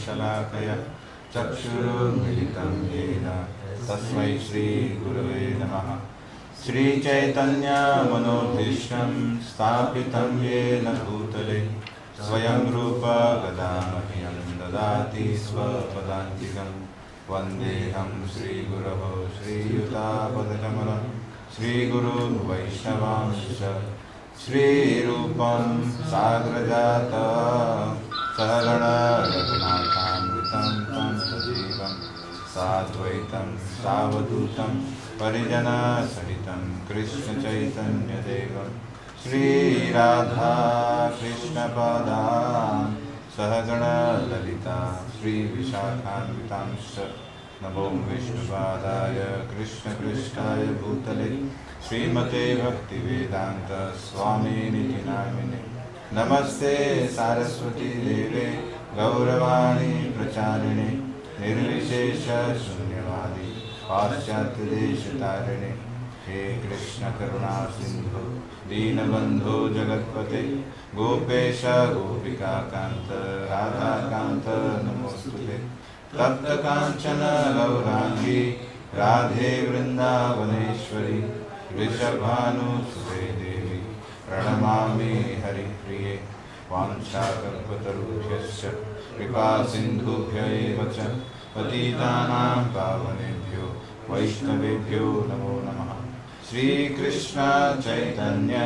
शलाकया चक्षुरुन्मिलितं येन तस्मै श्रीगुरवे नमः। श्रीचैतन्यमनोभीष्टं स्थापितं येन भूतले स्वयं रूपा गदामह्यं ददाति स्वपदान्तिकं। वन्देऽहं श्रीगुरवो श्रीयुतापदकमलं श्रीगुरुन् वैष्णवांश्च श्रीरूपं साग्रजातं सहगणा रघुनाथान्वितं तं सजीवं साद्वैतं सावधूतं परिजनसहितं कृष्णचैतन्यदेवं श्रीराधा कृष्णपदां सहगणा ललिता श्रीविशाखान्वितांश्च नमो विष्णुपादाय कृष्णपृष्ठाय भूतले श्रीमते भक्तिवेदान्त स्वामिनिति नामिने। नमस्ते सारस्वती देवे गौरवाणी प्रचारिणे निर्विशेष शून्यवादी पाश्चात्यदेशतारिणे। हे कृष्ण करुणा सिंधु दीनबंधो जगत्पते गोपेश गोपिका कांत राधाकांत नमोस्तुते। तप्त कांचन गौरांगी राधे वृंदावनेश्वरी वृषभानुसुते देवी प्रणमामि हरिप्रिये। वाञ्छाकल्पतरुभ्यश्च कृपा सिन्धुभ्य एव च पतितानां पावनेभ्यो वैष्णवेभ्यो नमो नमः। श्रीकृष्ण चैतन्य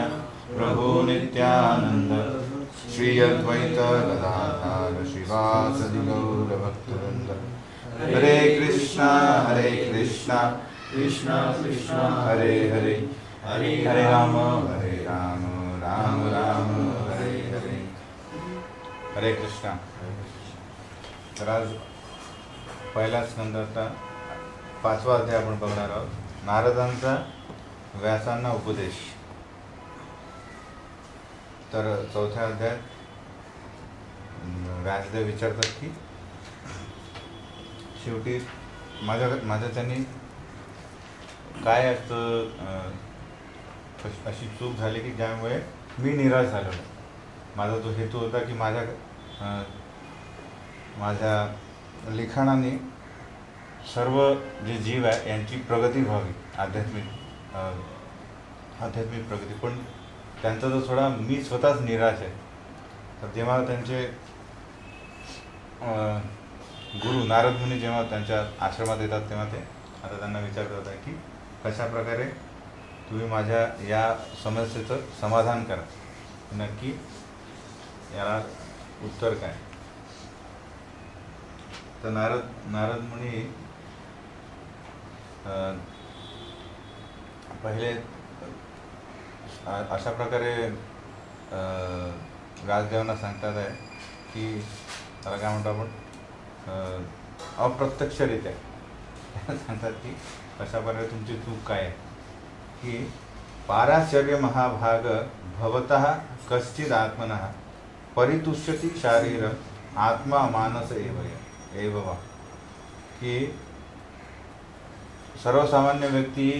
प्रभु नित्यानंद श्री अद्वैत गदाधर शिवासदि गौरभक्तवृंद। हरे कृष्णा कृष्णा कृष्णा हरे हरे हरे राम राम राम हरे हरे। हरे कृष्णा। तर आज पहिला स्कंदाचा 5वा अध्याय आपण बघणार आहोत। नारदांचा व्यासांना उपदेश। तर 4थ्या अध्यायात व्यासदेव विचारतात की शेवटी माझ्या त्यांनी काय असं अशी चूक झाली की ज्यामुळे मी निराश झालो। माझा जो हेतू होता की माझ्या लिखाणाने सर्व जे जीव आहे यांची प्रगती व्हावी, आध्यात्मिक प्रगती। पण त्यांचा जो थोडा मी स्वतःच निराश आहे। तर जेव्हा त्यांचे गुरु नारद मुनी जेव्हा त्यांच्या आश्रमात येतात तेव्हा ते आता त्यांना विचारत होता की कशा प्रकारे तुम्ही माझ्या या समस्येचं समाधान करा, नक्की याला उत्तर काय। तर नारद मुनी पहिले अशा प्रकारे व्यासदेवांना सांगतात आहे की त्याला काय म्हणतो आपण अप्रत्यक्षरित्या सांगतात की कशा प्रकारे तुमची चूक काय आहे की पाराशर्य महाभाग भवतः कश्चिद आत्मनः परितुष्यति शारीर आत्मा मानस एव वा। की सर्वसामान्य व्यक्ती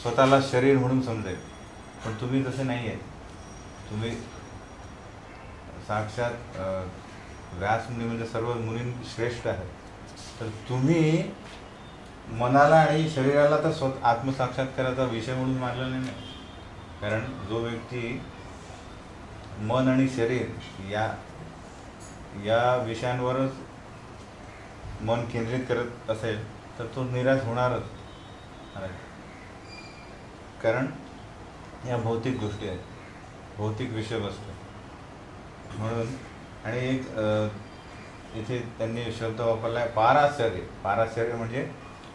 स्वतःला शरीर म्हणून समजेल, पण तुम्ही तसे नाही आहे। तुम्ही साक्षात व्यासमुनी म्हणजे सर्व मुनी श्रेष्ठ आहेत। तर तुम्ही मनाला आणि शरीराला तर आत्मसाक्षात्काराचा विषय म्हणून मानलेला नाही। कारण जो व्यक्ती मन आणि शरीर या विषयांवरच मन केंद्रित करत असेल तर तो निराश होणारच। कारण या भौतिक गोष्टी आहेत, भौतिक विषयवस्तू म्हणून। आणि एक इथे त्यांनी शब्द वापरला आहे पाराशर्य। पाराशर्य म्हणजे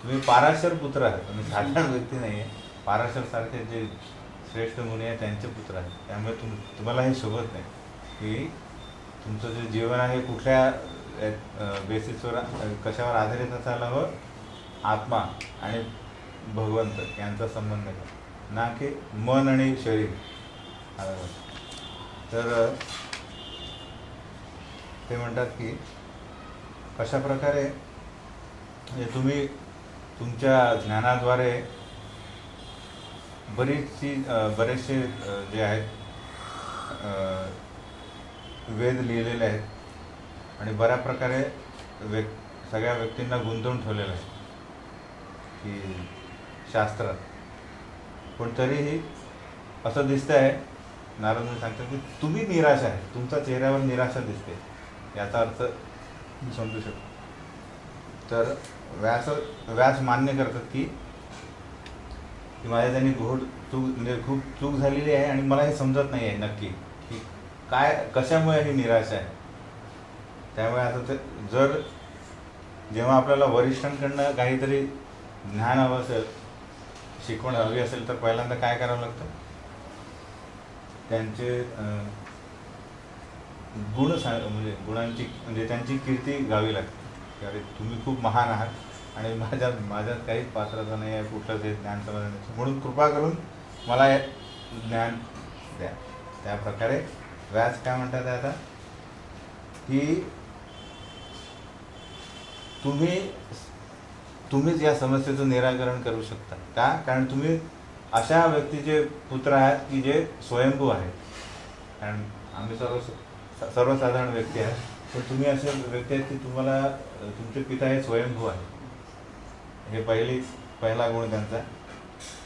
तुम्ही पाराशर पुत्र आहात, तुम्ही साधारण व्यक्ती नाही आहे। पाराशरसारखे जे श्रेष्ठ मुनी आहेत त्यांचे पुत्र आहेत। त्यामुळे तुम्हाला हे शोभत नाही की तुमचं जे जीवन आहे कुठल्या बेसिसवर कशावर आधारित असायला हवं, आत्मा आणि भगवंत यांचा संबंध आहे, ना की मन आणि शरीर। तर ते म्हणतात की कशा प्रकारे तुम्ही तुमच्या ज्ञानाद्वारे बरेचसे जे आहेत वेद लिहिलेले आहेत आणि बऱ्या प्रकारे सगळ्या व्यक्तींना गुंतवून ठेवलेलं आहे की शास्त्रात. पण तरीही असं दिसतं आहे, नारदमुनी सांगतात की तुम्ही निराश आहे, तुमच्या चेहऱ्यावर निराशा दिसते, याचा अर्थ समजू शकतो. तर व्यास मान्य करतात की माझ्या त्यांनी म्हणजे खूप चूक झालेली आहे आणि मला हे समजत नाही आहे नक्की की काय कशामुळे ही निराशा आहे. त्यामुळे आता ते जर जेव्हा आपल्याला वरिष्ठांकडनं काहीतरी ज्ञान हवं असेल, शिकवण हवी असेल, तर पहिल्यांदा काय करावं लागतं, त्यांचे म्हणजे त्यांची कीर्ती गावी लागते की अरे तुम्ही खूप महान आहात आणि माझ्यात काहीच पात्रता नाही आहे कुठलंच हे ज्ञान समजण्याचं, म्हणून कृपा करून मला हे ज्ञान द्या. त्या प्रकारे व्यास काय म्हणतात आता की तुम्हीच या समस्येचं निराकरण करू शकता. का? कारण तुम्ही अशा व्यक्तीचे पुत्र आहात की जे स्वयंभू आहेत. कारण आम्ही सर्वसाधारण व्यक्ती आहेत, पण तुम्ही असे व्यक्ती आहेत की तुम्हाला तुमचे पिता हे स्वयंभू आहे. हे पहिला गुण त्यांचा.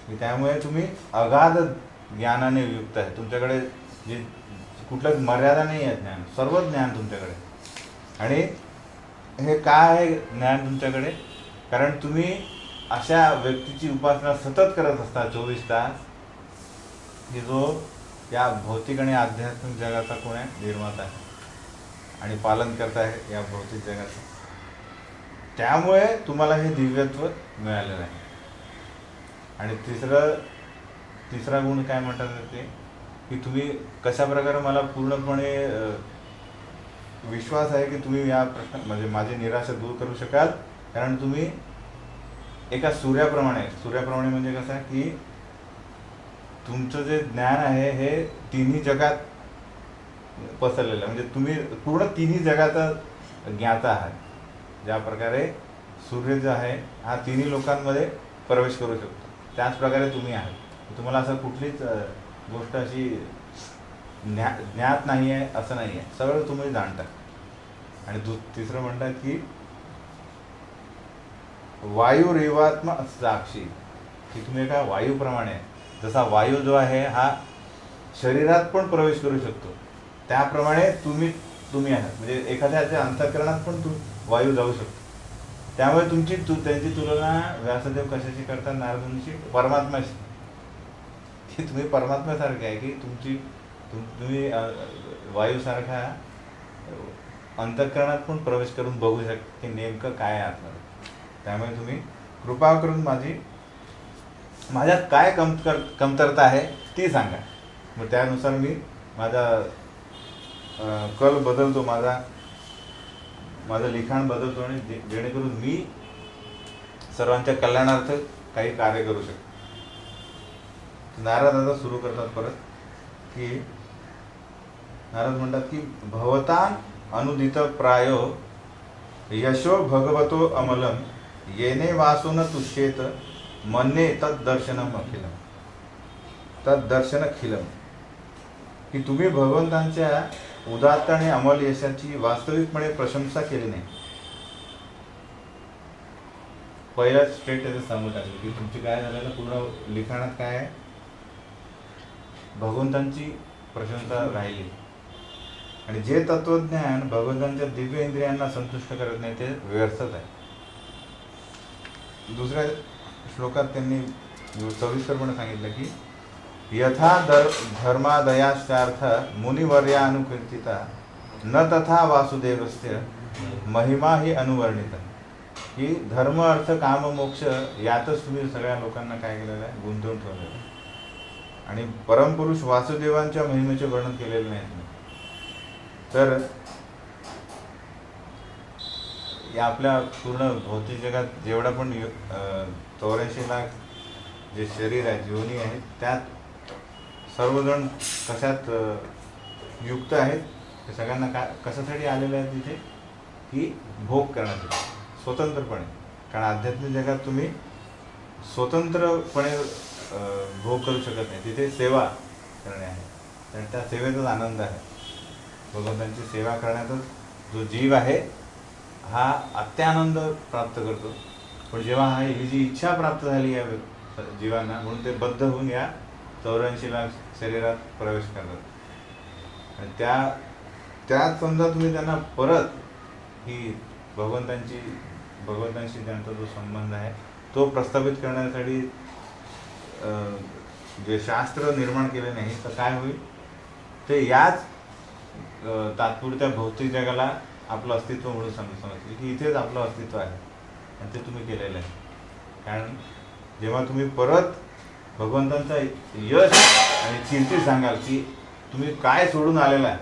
त्यामुळे तुम्ही अगाध ज्ञानाने युक्त आहे. तुमच्याकडे जे कुठलंच मर्यादा नाही आहे, ज्ञान, सर्व ज्ञान तुमच्याकडे. आणि हे काय आहे ज्ञान तुमच्याकडे? कारण तुम्ही अशा व्यक्तीची उपासना सतत करत असता 24 तास, की जो या भौतिक आणि आध्यात्मिक जगाचा कोण आहे? निर्माता आहे आणि पालन करता आहे या भौतिक जगाचं. त्यामुळे तुम्हाला हे दिव्यत्व मिळालेलं आहे. आणि तिसरा गुण काय म्हणतात ते की तुम्ही कशा प्रकारे मला पूर्णपणे विश्वास आहे की तुम्ही या प्रश्न म्हणजे माझी निराशा दूर करू शकाल. कारण तुम्ही एका सूर्याप्रमाणे म्हणजे कसं आहे की तुमचं जे ज्ञान आहे हे तिन्ही जगात पसरलेलं आहे. म्हणजे तुम्ही पूर्ण तिन्ही जगाचा ज्ञाता आहात. ज्या प्रकारे सूर्य जो आहे हा तिन्ही लोकांमध्ये प्रवेश करू शकतो, त्याच प्रकारे तुम्ही आहात. तुम्हाला असं कुठलीच गोष्ट अशी ज्ञात नाही आहे असं नाही आहे, सगळं तुम्ही जाणता. आणि तिसरं म्हणतात की वायुरेवात्म साक्षी, की तुम्ही एका वायूप्रमाणे आहे. जसा वायू जो आहे हा शरीरात पण प्रवेश करू शकतो, त्याप्रमाणे तुम्ही आहात. म्हणजे एखाद्याच्या अंतःकरणात पण वायू जाऊ शकतो. त्यामुळे त्यांची तुलना व्यासदेव कशाशी करतात? नारदमुनीशी, परमात्म्याशी. की तुम्ही परमात्म्यासारखे आहे की तुम्ही वायूसारखा अंतःकरणात पण प्रवेश करून बघू शकता की नेमकं काय आहे आतमध्ये. त्यामुळे तुम्ही कृपा करून माझ्यात काय कमतरता आहे ती सांगा. मग त्यानुसार मी माझा कल बदलतो, माझं लिखाण बदलतो आणि जेणेकरून मी सर्वांच्या कल्याणार्थ काही कार्य करू शकतो. नारद आता सुरू करतात परत की नारद म्हणतात की भवतान अनुदित प्रायो यशो भगवतो अमलम येणे वासुन तुष्येत मन्ये तद्दर्शनम खिलम. की तुम्ही भगवंतांच्या उदात्त आणि अमल यशाची वास्तविकपणे प्रशंसा केली नाही. पहिलाच स्टेट त्याचं सांगून टाकलं की तुमची काय झालेलं पूर्ण लिखाणात काय आहे, भगवंतांची प्रशंसा राहिली. आणि जे तत्वज्ञान भगवंतांच्या दिव्य इंद्रियांना संतुष्ट करत नाही ते व्यर्थच आहे. दुसऱ्या श्लोकात त्यांनी सविस्तरपणे सांगितलं की यथा धर्मादयाश्चार्थ मुनिवर्यानुकीर्तिता न तथा वासुदेवस्य महिमा ही अनुवर्णिता. की धर्म अर्थ काम मोक्ष यातच तुम्ही सगळ्या लोकांना काय केलेलं आहे? गुंतवून ठेवलेलं आहे. आणि परमपुरुष वासुदेवांच्या महिमेचे वर्णन केलेले नाही. तर या आपल्या पूर्ण भौतिक जगात जेवढा पण 84 लाख जे शरीर आहे, योनी आहेत, त्यात सर्वजण कशात युक्त आहेत? ते सगळ्यांना कशासाठी आलेले आहेत तिथे? की भोग करण्यासाठी, स्वतंत्रपणे. कारण आध्यात्मिक जगात तुम्ही स्वतंत्रपणे भोग करू शकत नाही. तिथे सेवा करणे आहे, आणि त्या सेवेतच आनंद आहे. भगवंतांची सेवा करण्यातच जो जीव आहे हा अत्यानंद प्राप्त करतो, पण जेव्हा ही जी इच्छा प्राप्त झाली या जीवांना, म्हणून ते बद्ध होऊन या 84 लाख शरीरात प्रवेश करतात. आणि त्यात समजा तुम्ही त्यांना परत ही भगवंतांशी त्यांचा जो संबंध आहे तो प्रस्थापित करण्यासाठी जे शास्त्र निर्माण केले नाही, तर काय होईल, ते याच तात्पुरत्या भौतिक जगाला आपलं अस्तित्व म्हणून समजतील की इथेच आपलं अस्तित्व आहे आणि ते तुम्ही केलेलं आहे. कारण जेव्हा तुम्ही परत भगवंतांचा यश आणि कीर्ती सांगाल की तुम्ही काय सोडून आलेला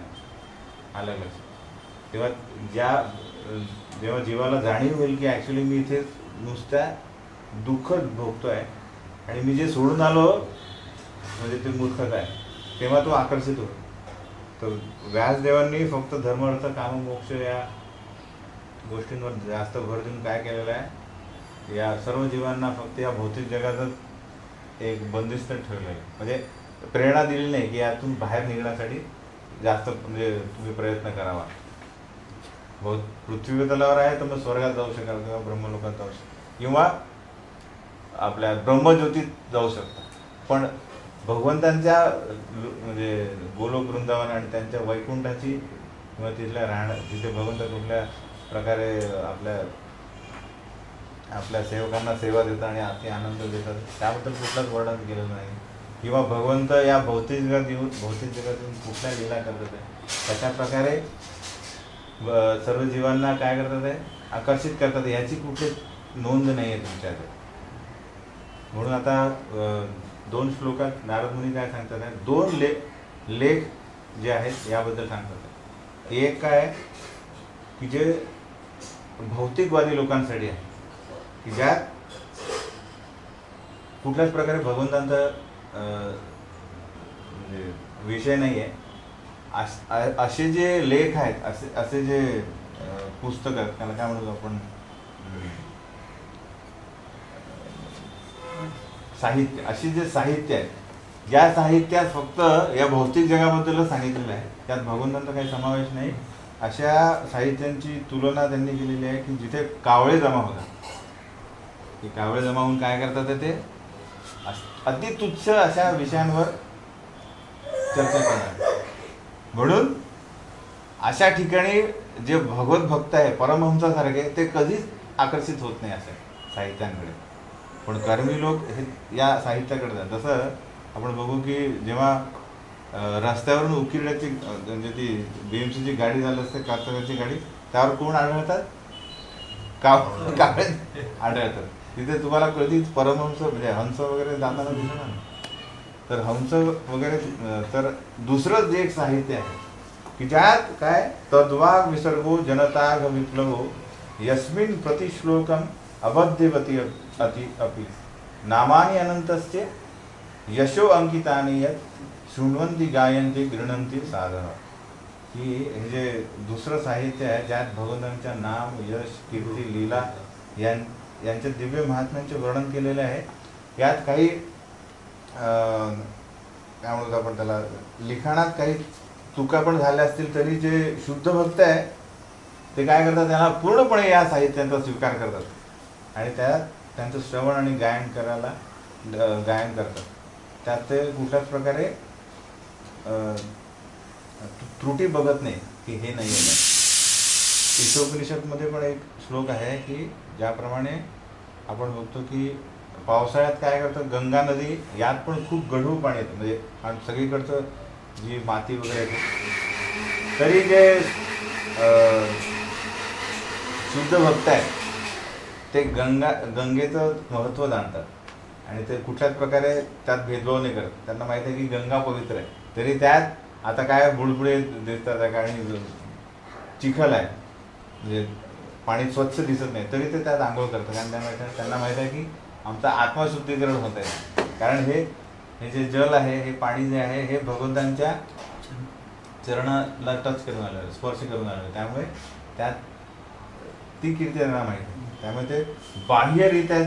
तेव्हा जेव्हा जीवाला जाणीव होईल की ॲक्च्युली मी इथे नुसत्या दुःख भोगतो आहे आणि मी जे सोडून आलो म्हणजे ते मूर्खता आहे, तेव्हा तो आकर्षित होतो. तर व्यासदेवांनी फक्त धर्म अर्थ काम मोक्ष या गोष्टींवर जास्त भर देऊन काय केलेलं आहे, या सर्व जीवांना फक्त या भौतिक जगातच एक बंदिस्त ठेवलेलं आहे. म्हणजे प्रेरणा दिली नाही की यातून बाहेर निघण्यासाठी जास्त म्हणजे तुम्ही प्रयत्न करावा. पृथ्वी तलावर आहे तर मग स्वर्गात जाऊ शकाल किंवा ब्रह्मलोकात जाऊ शकता किंवा आपल्या ब्रह्मज्योतीत जाऊ शकता, पण भगवंतांच्या म्हणजे गोलोक वृंदावन आणि त्यांच्या वैकुंठाची किंवा तिथल्या तिथे भगवंत कुठल्या प्रकारे आपल्या सेवकांना सेवा देतात आणि अति आनंद देतात त्याबद्दल कुठलंच वर्णन केलेलं नाही. किंवा भगवंत या भौतिक जगातून कुठल्या लीला करतात आहे, तशा प्रकारे सर्व जीवांना काय करतात आहे, आकर्षित करतात, याची कुठली नोंद नाही आहे तुमच्याकडे. म्हणून आता 2 श्लोकात नारद मुनी काय सांगतात आहे, 2 लेख जे आहेत याबद्दल सांगतात आहे. एक काय की जे भौतिकवादी लोकांसाठी आहे की ज्यात कुठल्याच प्रकारे भगवंतांचा म्हणजे विषय नाही आहे, असे जे लेख आहेत, असे जे पुस्तक आहेत, त्याला काय म्हणतो आपण, साहित्य, असे जे साहित्य आहे, ज्या साहित्यात फक्त या भौतिक जगाबद्दलच सांगितलेलं आहे, त्यात भगवंतांचा काही समावेश नाही, अशा साहित्यांची तुलना त्यांनी केलेली आहे की जिथे कावळे जमा होतात. की कावळे जमा होऊन काय करतात, ते अतितुच्छ अशा विषयांवर चर्चा करतात. म्हणून अशा ठिकाणी जे भगवत भक्त आहे परमहंसासारखे ते कधीच आकर्षित होत नाही अशा साहित्यांकडे, पण कर्मी लोक हे या साहित्याकडे जातात. जसं आपण बघू की जेव्हा रस्त्यावरून उकिरड्याची म्हणजे ती BMCची गाडी झाली असते, कर्तव्याची गाडी, त्यावर कोण आढळतात, कावळे आढळतात. तिथे तुम्हाला कधीच परमहंस म्हणजे हंस वगैरे जाताना दिसणार नाही. तर हंस वगैरे, तर दुसरं जे एक साहित्य आहे की ज्यात काय, तद्वाग विसर्गो जनताग विप्लवो यस्मिन प्रतिश्लोकम अबध्यवती अति अपि नामानि अनंतस्य यशो अंकितानि यत् शृण्वन्ति गायन्ति गृह्णन्ति साधः. की हे जे दुसरं साहित्य आहे ज्यात भगवंतांच्या नाम, यश, कीर्ती, लीला यांच्या दिव्य महात्म्यांचे वर्णन केलेले आहे. यात काही काय म्हणतो आपण त्याला, लिखाणात काही चुका पण झाल्या असतील तरी जे शुद्ध भक्त आहे ते काय करतात, त्यांना पूर्णपणे या साहित्यांचा स्वीकार करतात आणि त्यांचं श्रवण आणि गायन करतात. त्यात ते कुठल्याच प्रकारे त्रुटी बघत नाही की हे नाही आहे. ईशोपनिषदमध्ये पण एक श्लोक आहे की ज्याप्रमाणे आपण बघतो की पावसाळ्यात काय करतं, गंगा नदी यात पण खूप गढूळ पाणी येतं, म्हणजे सगळीकडचं जी माती वगैरे येते, तरी जे शुद्ध भक्त आहेत ते गंगेचं महत्त्व जाणतात आणि ते कुठल्याच प्रकारे त्यात भेदभाव नाही करत. त्यांना माहीत आहे की गंगा पवित्र आहे, तरी त्यात आता काय बुडबुडे दिसतात आणि चिखल आहे, म्हणजे पाणी स्वच्छ दिसत नाही, तरी ते त्यात आंघोळ करतात. कारण त्यांना माहीत आहे की आमचं आत्मशुद्धीकरण होत आहे. कारण हे जे जल आहे, हे पाणी जे आहे, हे भगवंतांच्या चरणाला टच करून आलं, स्पर्श करून आलं, त्यामुळे त्यात ती कीर्ती त्यांना माहीत आहे. त्यामुळे ते बाह्यरित्या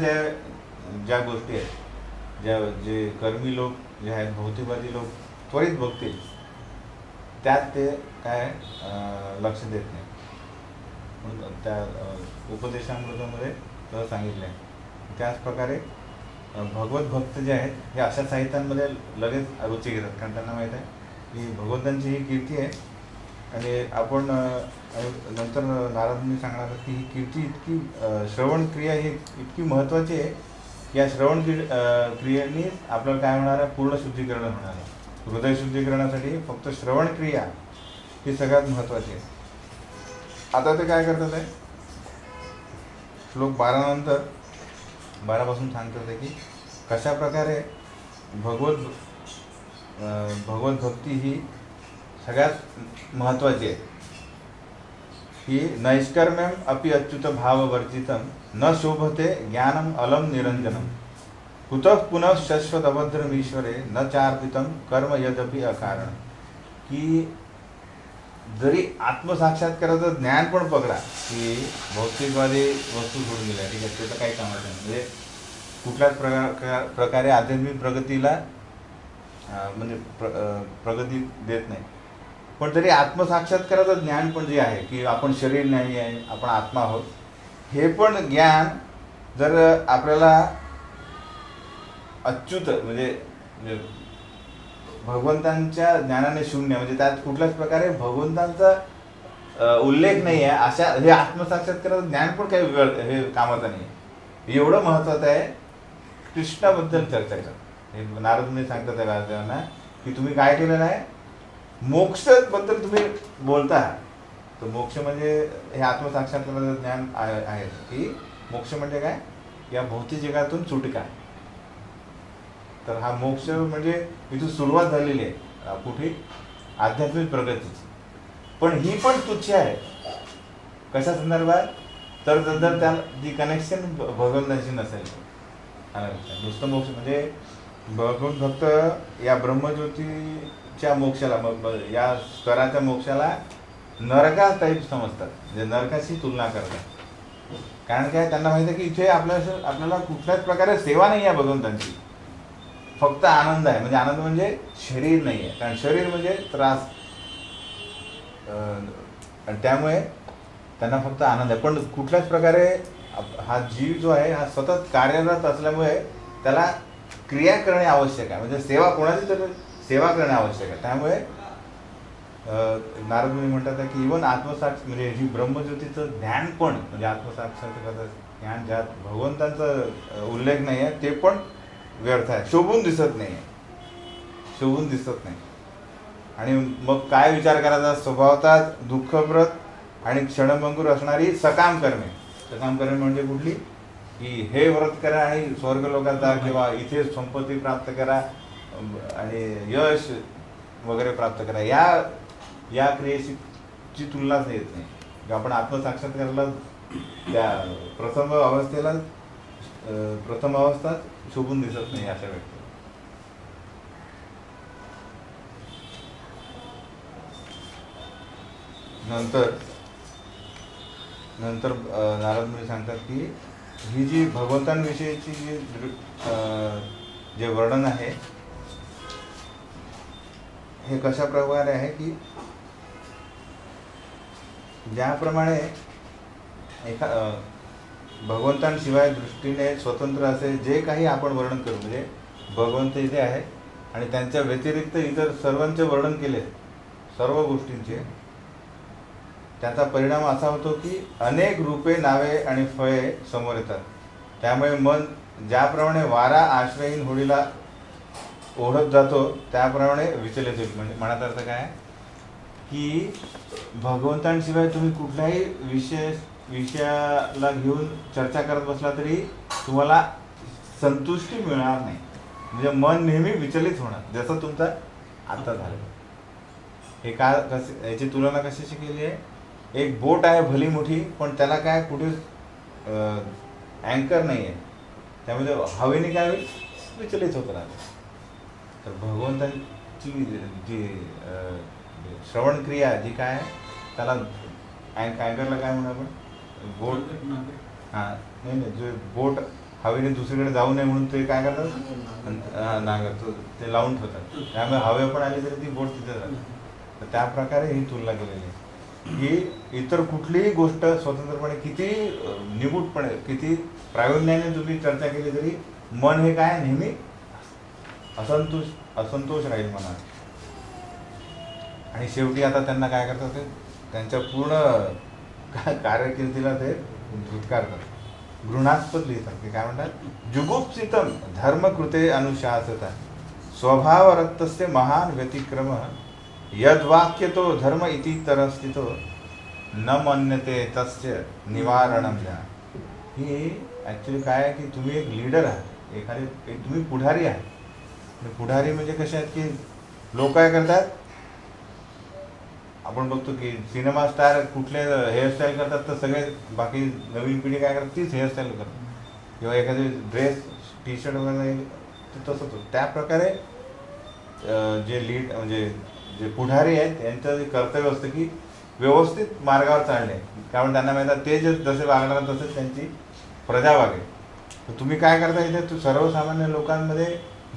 ज्या गोष्टी आहेत, जे कर्मी लोक जे आहेत, भौतिकवादी लोक त्वरित बघतील, त्यात ते काय लक्ष देत नाही. म्हणून त्या उपदेशामृतामध्ये तसं सांगितलं आहे. त्याचप्रकारे भगवत भक्त जे आहेत हे अशा साहित्यांमध्ये लगेच रुची घेतात, कारण त्यांना माहीत आहे की भगवंतांची ही कीर्ती आहे. आणि आपण आणि नंतर नारदमुनी सांगणार की ही कीर्ती इतकी श्रवण क्रिया ही इतकी महत्त्वाची आहे. या श्रवण क्रियेने आपल्याला काय होणार आहे, पूर्ण शुद्धीकरण होणार आहे. हृदय शुद्धीकरणासाठी फक्त श्रवण क्रिया ही सगळ्यात महत्त्वाची आहे. आता ते काय करतात आहे, श्लोक 12 नंतर 12 सांगतात आहे की कशा प्रकारे भगवत भक्ती ही सगळ्यात महत्त्वाची आहे. ही नैष्कर्म्यम अपि अच्युत भाववर्जितम न शोभते ज्ञानम अलम निरंजनम कुतः पुनः शश्वत अभद्रम ईश्वरे न चार्पितम कर्म यदपि अकारण. की जरी आत्मसाक्षात्काराचं ज्ञान पण पकडा की भौतिकवादी वस्तू सोडून गेल्या, ठीक आहे, त्याचं काही कामाचं नाही, म्हणजे कुठल्याच प्रकारे आध्यात्मिक प्रगतीला म्हणजे प्रगती देत नाही. पण तरी आत्मसाक्षात्काराचं ज्ञान पण जे आहे की आपण शरीर नाही आहे, आपण आत्मा आहोत, हे पण ज्ञान जर आपल्याला अच्युत म्हणजे भगवंतांच्या ज्ञानाने शून्य, म्हणजे त्यात कुठल्याच प्रकारे भगवंतांचा उल्लेख नाही आहे, अशा हे आत्मसाक्षात्काराचं ज्ञान पण काही हे कामाचं नाही आहे. एवढं महत्त्वाचं आहे कृष्णाबद्दल चर्चा करा. हे नारदमुनी सांगतात वारकऱ्यांना की तुम्ही काय केलेलं आहे, मोक्षबद्दल तुम्ही बोलता. तर मोक्ष म्हणजे हे आत्मसाक्षात्काराचं ज्ञान आहे की मोक्ष म्हणजे काय, या भौतिक जगातून सुटका. तर हा मोक्ष म्हणजे इथून सुरुवात झालेली आहे कुठे, आध्यात्मिक प्रगतीची. पण ही पण तुच्छ आहे. कशा संदर्भात, तर जर त्या जी कनेक्शन भगवंतांशी नसेल, नुसतं मोक्ष म्हणजे भगवंत भक्त या ब्रह्मज्योतीच्या मोक्षाला, या स्तराच्या मोक्षाला नरका टाईप समजतात, म्हणजे नरकाशी तुलना करतात. कारण काय, त्यांना माहिती आहे की इथे आपल्याला कुठल्याच प्रकारे सेवा नाही आहे भगवंतांची, फक्त आनंद आहे. म्हणजे आनंद म्हणजे शरीर नाही आहे, कारण शरीर म्हणजे त्रास, आणि त्यामुळे त्यांना फक्त आनंद आहे. पण कुठल्याच प्रकारे हा जीव जो आहे हा सतत कार्यरत असल्यामुळे त्याला क्रिया करणे आवश्यक आहे, म्हणजे सेवा कोणाची तर सेवा करणे आवश्यक आहे. त्यामुळे नारदमुनी म्हणतात की इवन म्हणजे ही ब्रह्मज्योतीचं ज्ञान पण, म्हणजे आत्मसाक्षात्काराचं ज्ञान ज्यात भगवंतांचा उल्लेख नाही आहे ते पण व्यर्थ आहे, शोभून दिसत नाही आहे, शोभून दिसत नाही. आणि मग काय विचार करायचा, स्वभावतः दुःखप्रद आणि क्षणभंगूर असणारी सकाम कर्मे. सकाम कर्मे म्हणजे कुठली, की हे व्रत करा आणि स्वर्ग लोकांचा किंवा इथे संपत्ती प्राप्त करा आणि यश वगैरे प्राप्त करा, या क्रियेची तुलनाच येत नाही. आपण आत्मसाक्षात्काराला त्या प्रथम अवस्थात शोभून दिसत नाही अशा व्यक्ती. नंतर नारदमुनी सांगतात की ही जी भगवंतांविषयीची जे वर्णन आहे हे कशा प्रकारे आहे की ज्याप्रमाणे भगवंतांशिवाय दृष्टीने स्वतंत्र असे जे काही आपण वर्णन करू, म्हणजे भगवंत इथे आहे आणि त्यांच्या व्यतिरिक्त इतर सर्वांचे वर्णन केले सर्व गोष्टींचे, त्याचा परिणाम असा होतो की अनेक रूपे, नावे आणि फळे समोर येतात. त्यामुळे मन ज्याप्रमाणे वारा आश्रयहीन होडीला ओढत जातो त्याप्रमाणे विचलित होईल. म्हणजे म्हणत अर्थ काय की भगवंतांशिवाय तुम्ही कुठल्याही विषयाला घेऊन चर्चा करत बसला तरी तुम्हाला संतुष्टी मिळणार नाही, म्हणजे मन नेहमी विचलित होणार, जसं तुमचा आता झालं. हे याची तुलना कशाशी केली आहे, एक बोट आहे भली मोठी, पण त्याला काय कुठे अँकर नाही आहे, त्यामध्ये हवेने काय होईल, विचलित होत राहते. तर भगवंतांची जी श्रवण क्रिया जी काय आहे त्याला अँकरला काय म्हणू आपण, बोट, हां नाही जे बोट हवेने दुसरीकडे जाऊ नये म्हणून ते काय करतात, नांगर ते लावून ठेवतात, त्यामुळे हवे पण आली तरी ती बोट तिथे जाते. तर त्या प्रकारे ही तुलना केलेली आहे. की इतर कुठलीही गोष्ट स्वतंत्रपणे किती निगूटपणे किती प्रावीण्याने तुम्ही चर्चा केली तरी मन हे काय नेहमी असंतोष राहील मनात. आणि शेवटी आता त्यांना काय करतात ते त्यांच्या पूर्ण कार्यकिर्दीला ते धुतकारतात, घृणास्पद लिहितात. ते काय म्हणतात, जुगुप्सितम धर्मकृते अनुशासता स्वभावरक्तस्य महान व्यतिक्रम यद्वाक्यतो धर्म इति तरस्थितो न मन्यते तस्य निवारणम द्या. ही ॲक्च्युली काय आहे की तुम्ही एक लीडर आहात, तुम्ही पुढारी आहात. पुढारी म्हणजे कसे आहेत की लोक काय करतात, आपण बघतो की सिनेमा स्टार कुठले हेअरस्टाईल करतात तर सगळे बाकी नवीन पिढी काय करतात तीच हेअरस्टाईल करतात, किंवा एखादी ड्रेस टी शर्ट वगैरे तसंच होतं. त्या प्रकारे जे लीड म्हणजे जे पुढारी आहेत त्यांचं जे कर्तव्य असतं की व्यवस्थित मार्गावर चालणे, कारण त्यांना माहीत आहे ते जे जसे वागणार तसेच त्यांची प्रजा वागेल. तर तुम्ही काय करता इथे सर्वसामान्य लोकांमध्ये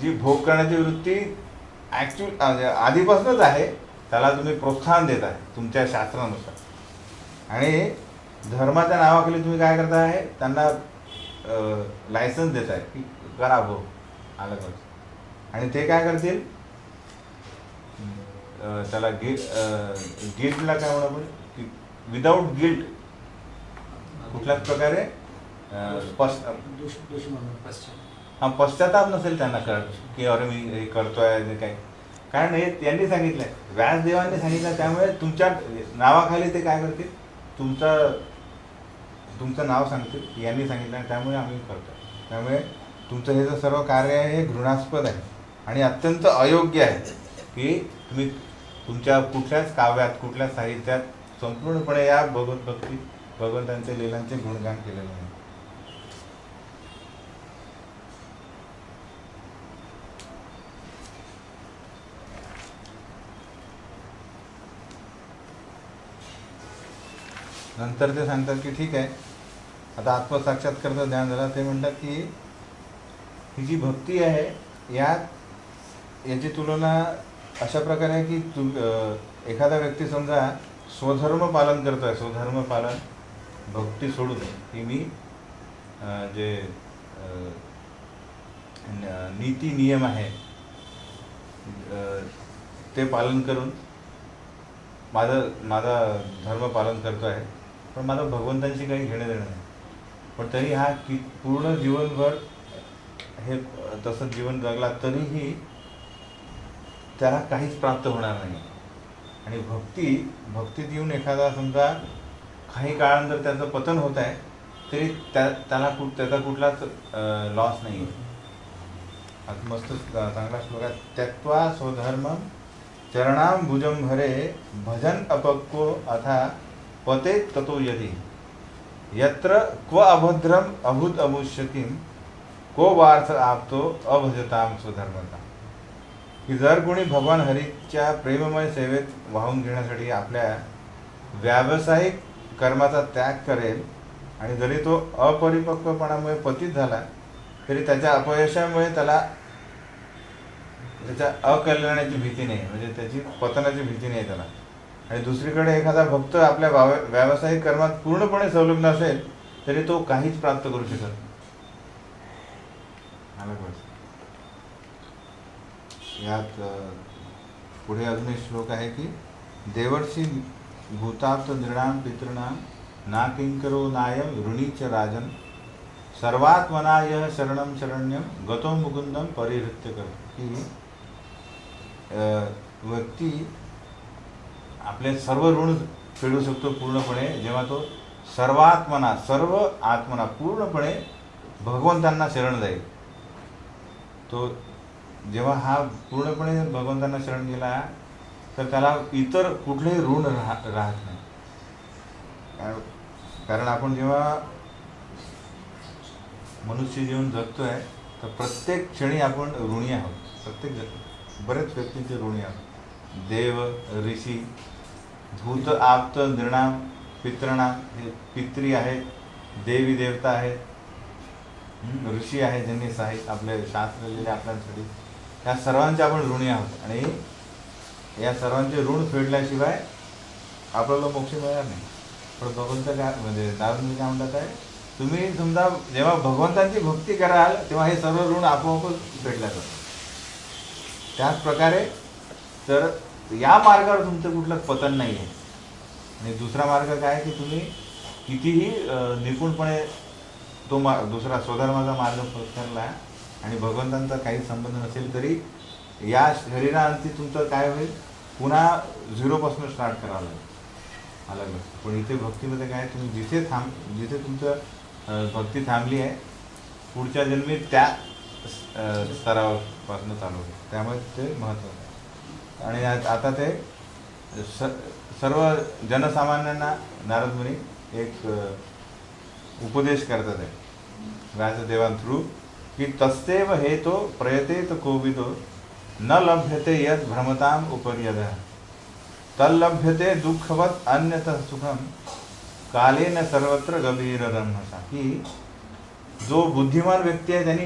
जी भोग करण्याची वृत्ती ॲक्च्युअल आधीपासूनच आहे त्याला तुम्ही प्रोत्साहन देत आहे तुमच्या शास्त्रानुसार. आणि धर्माच्या नावाखाली तुम्ही काय करता आहे त्यांना लायसन्स देत आहे की करा भोग आलं पाहिजे. आणि ते काय करतील, त्याला गिल्टला काय म्हणू आपण की विदाऊट गिल्ट कुठल्याच प्रकारे पश्चाताप नसेल त्यांना की अरे मी हे करतोय जे काय. कारण हे त्यांनी सांगितलंय, व्यासदेवांनी सांगितलं, त्यामुळे तुमच्या नावाखाली ते काय करतील, तुमचं नाव सांगतील यांनी सांगितलं त्यामुळे आम्ही करतो. त्यामुळे तुमचं हे जे सर्व कार्य आहे हे घृणास्पद आहे आणि अत्यंत अयोग्य आहे की तुम्ही तुमच्या कुठल्याच काव्यात कुठल्याच साहित्यात संपूर्णपणे या भगवंतांच्या लीलांचे गुणगान केलेलं नाही. नंतर ते सांगतात की ठीक आहे आता आत्मसाक्षात्कारचं ध्यान झालं. ते म्हणतात की ही जी भक्ती आहे याची तुलना अशा प्रकारे आहे की एखादा व्यक्ती समजा स्वधर्म पालन करतो आहे, स्वधर्म पालन भक्ती सोडून की मी जे नीती नियम आहे ते पालन करून माझा धर्म पालन करतो आहे, पण माझं भगवंतांशी काही घेणं देणं नाही. पण तरी हा पूर्ण जीवनभर हे तसं जीवन जगला तरीही त्याला काहीच प्राप्त होणार नाही. आणि भक्तीत येऊन एखादा समजा काही काळानंतर त्याचं पतन होत आहे तरी त्याचा कुठलाच लॉस नाही आहे. आता मस्त चांगला श्लोक आहे, त्यक्त्वा स्वधर्म चरणाम भुजम भरे भजन अपक्को अथा पते ततो यदि यत्र क्व अभद्रम अभूत अमुष्यकिम को वार्थ आपतो अभजताम स्वधर्मता. की जर कोणी भगवान हरीच्या प्रेममय सेवेत वाहून घेण्यासाठी आपल्या व्यावसायिक कर्माचा त्याग करेल आणि जरी तो अपरिपक्वपणामुळे पतित झाला तरी त्याच्या अपयशामुळे त्याच्या अकल्याणाची भीती नाही, म्हणजे त्याची पतनाची भीती नाही त्याला. आणि दुसरीकडे एखादा भक्त आपल्या व्यावसायिक कर्मात पूर्णपणे संलग्न असेल तरी तो काहीच प्राप्त करू शकत नाही. यात पुढे अजून एक श्लोक आहे की देवर्षी भूताप्त नृणाम पितृणाम ना किंकरो नायम ऋणीच राजन सर्वात्मना यह शरणम शरण्यम गतो मुकुंदम परिहृत्य कर. की व्यक्ती आपले सर्व ऋण फेडू शकतो पूर्णपणे जेव्हा तो सर्व आत्मना पूर्णपणे भगवंतांना शरण जाईल. तो जेव्हा हा पूर्णपणे भगवंतांना शरण गेला तर त्याला इतर कुठलेही ऋण राहत नाही. कारण आपण जेव्हा मनुष्य जीवन जगतोय तर प्रत्येक क्षणी आपण ऋणी आहोत. बरेच व्यक्तींचे ऋणी आहोत. देव, ऋषी, भूत, आप्त, नृणाम, पितृणाम, हे पित्री आहेत, देवी देवता आहेत, ऋषी आहेत ज्यांनी आपले शास्त्र लिहिले आपल्यासाठी. या सर्वांचे आपण ऋणी आहोत आणि या सर्वांचे ऋण फेडल्याशिवाय आपल्याला मोक्ष मिळणार नाही. पण भगवंत काय म्हणजे नारद काय म्हणतात आहे, तुम्ही समजा जेव्हा भगवंतांची भक्ती कराल तेव्हा हे सर्व ऋण आपोआपच फेडल्या जातं. त्याच प्रकारे तर या मार्गावर तुमचं कुठलं पतन नाही आहे. आणि दुसरा मार्ग काय की तुम्ही कितीही निपुणपणे तो दुसरा स्वधर्माचा मार्ग पत्करला आणि भगवंतांचा काही संबंध नसेल तरी या शरीरांती तुमचं काय होईल, पुन्हा झिरोपासून स्टार्ट करावं लागेल अलग. पण इथे भक्तीमध्ये काय, तुम्ही जिथे तुमचं भक्ती थांबली आहे पुढच्या जन्मी त्या स्तरापासून चालू होते. त्यामुळे ते महत्त्वाचं आहे. आणि आता ते सर्व जनसामान्यांना नारद मुनी एक उपदेश करतात आहे व्यासदेवां थ्रू की तस्तेव हेतो प्रयतेत कोविदो न लभ्यते यद भ्रमताम उपर्यदः तल्लभ्यते दुःखवत अन्यतः सुखम कालेन सर्वत्र गभीर रम्हसा. की जो बुद्धिमान व्यक्ती आहे त्यांनी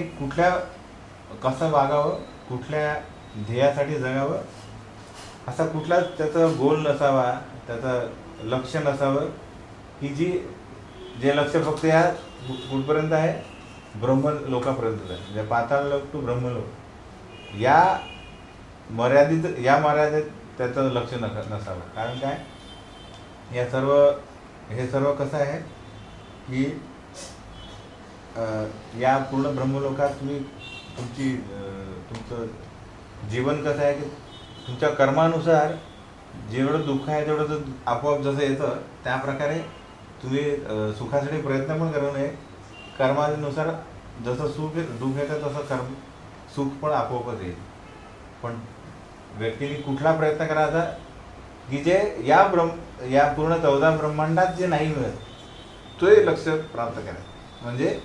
कसं वागावं, कुठल्या ध्येयासाठी जगावं, असा कुठलाच त्याचं गोल नसावा, त्याचं लक्ष नसावं की जे लक्ष फक्त या कुठपर्यंत आहे, ब्रह्मलोकापर्यंत आहे. म्हणजे पाताळ लोक टू ब्रह्मलोक या मर्यादेत त्याचं लक्ष नसावं. कारण काय, हे सर्व कसं आहे की या पूर्ण ब्रह्मलोकात तुमचं जीवन कसं आहे की तुमच्या कर्मानुसार जेवढं दुःख आहे तेवढं तर आपोआप जसं येतं त्या प्रकारे तुम्ही सुखासाठी प्रयत्न पण करू नये. कर्मानुसार जसं दुःख येतं तसं सुख पण आपोआपच येईल. पण व्यक्तीने कुठला प्रयत्न करायचा की जे या पूर्ण 14 ब्रह्मांडात जे नाही मिळत ते लक्ष प्राप्त करायचं. म्हणजे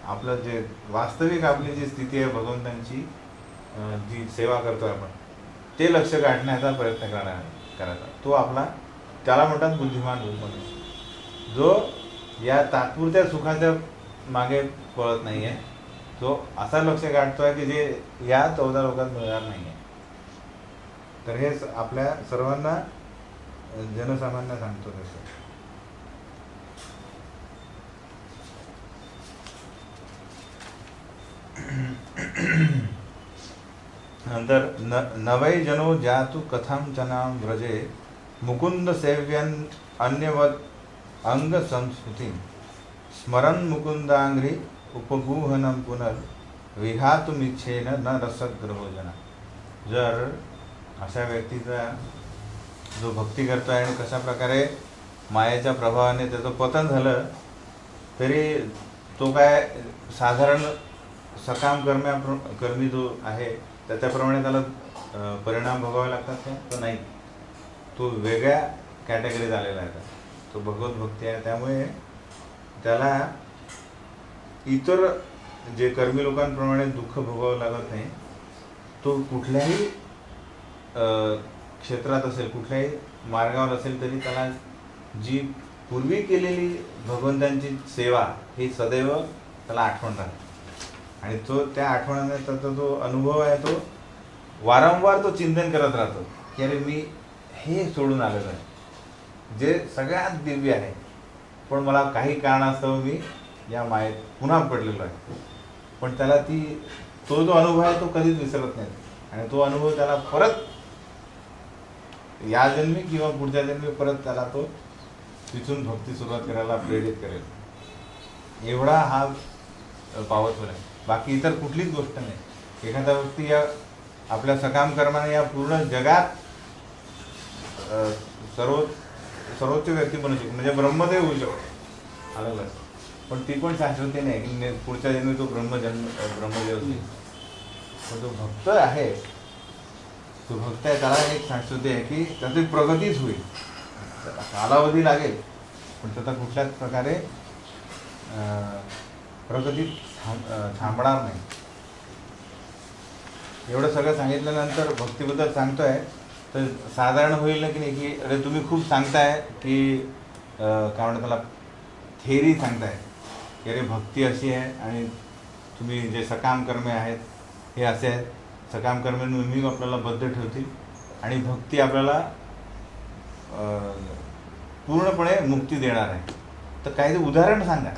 आपलं जे वास्तविक आपली जी स्थिती आहे भगवंतांची जी सेवा करतो आपण ते लक्ष गाठण्याचा प्रयत्न करायचा. तो त्याला म्हणतात बुद्धिमान माणूस, जो या तात्पुरत्या सुखाच्या मागे पळत नाही आहे. तो असा लक्ष गाठतो आहे की जे या 14 लोकात मिळणार नाही आहे. तर हे आपल्या सर्वांना जनसामान्य सांगतो तसं. नंतर नवै जनो जातु कथम चनाम व्रजे मुकुंद सेव्यन अन्यवत अंग संस्कृती स्मरण मुकुंदांग्री उपगुहनम पुनर् विहातुमिच्छेन न रसग्रहो जना. जर अशा व्यक्तीचा जो भक्ती करतो आहे आणि कशा प्रकारे मायेच्या प्रभावाने त्याचं पतन झालं तरी तो काय साधारण सकाम कर्मी जो आहे त्याच्याप्रमाणे त्याला परिणाम भोगावे लागतात का, तो नाही. तो वेगळ्या कॅटेगरीत आलेला आहे. तो भगवत भक्ती आहे. त्यामुळे त्याला इतर जे कर्मी लोकांप्रमाणे दुःख भोगावं लागत नाही. तो कुठल्याही क्षेत्रात असेल, कुठल्याही मार्गावर असेल तरी त्याला जी पूर्वी केलेली भगवंतांची सेवा ही सदैव त्याला आठवण राहते. आणि त्या आठवणाने त्याचा जो अनुभव आहे तो वारंवार तो चिंतन करत राहतो की अरे मी हे सोडून आलेलो आहे जे सगळ्यात दिव्य आहे, पण मला काही कारणास्तव मी या मायेत पुन्हा पडलेलो आहे. पण त्याला तो जो अनुभव आहे तो कधीच विसरत नाही. आणि तो अनुभव त्याला परत या जन्मी किंवा पुढच्या जन्मी परत त्याला तो तिथून भक्ती सुरुवात करायला प्रेरित करेल. एवढा हा पॉवरफुल आहे. बाकी इतर कुठलीच गोष्ट नाही. एखादा व्यक्ती या आपल्या सकाम कर्माने या पूर्ण जगात सर्वोच्च व्यक्ती बनू शकतो, म्हणजे ब्रह्मदेव होऊ शकतो अलग. पण ती पण शाश्वती नाही की पुढच्या जन्मी तो ब्रह्मदेव असेल. पण जो भक्त आहे त्याला एक शाश्वती आहे की त्याची प्रगतीच होईल. कालावधी लागेल पण त्याचा कुठल्याच प्रकारे प्रगती थांबणार नाही. एवढं सगळं सांगितल्यानंतर भक्तीबद्दल सांगतोय तर साधारण होईल ना की नाही की अरे तुम्ही खूप सांगताय की काय म्हणतात त्याला थेरी सांगताय की अरे भक्ती अशी आहे आणि तुम्ही जे सकाम कर्मे आहेत हे असे आहेत. सकाम कर्मे नेहमी आपल्याला बद्ध ठेवतील आणि भक्ती आपल्याला पूर्णपणे मुक्ती देणार आहे. तर काही उदाहरण सांगा.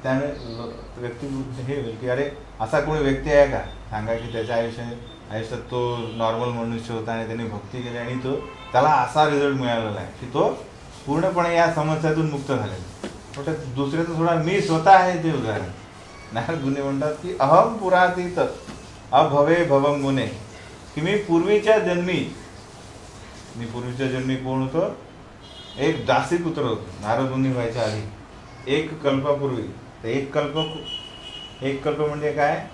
त्यामुळे व्यक्ती हे होईल की अरे असा कोणी व्यक्ती आहे का सांगा की त्याच्या आयुष्यात तो नॉर्मल मनुष्य होता आणि त्याने भक्ती केली आणि त्याला असा रिझल्ट मिळालेला आहे की तो पूर्णपणे या समस्यातून मुक्त झालेला. पण दुसऱ्याचं थोडा मी स्वतः आहे ते उदाहरण. नारद मुनी म्हणतात की अहम पुरातीत अभवे भवम मुने, की मी पूर्वीच्या जन्मी कोण होतो? एक दासीपुत्र होतो. नारद मुनी व्हायच्या आधी एक कल्पापूर्वी. तर एक कल्प म्हणजे काय?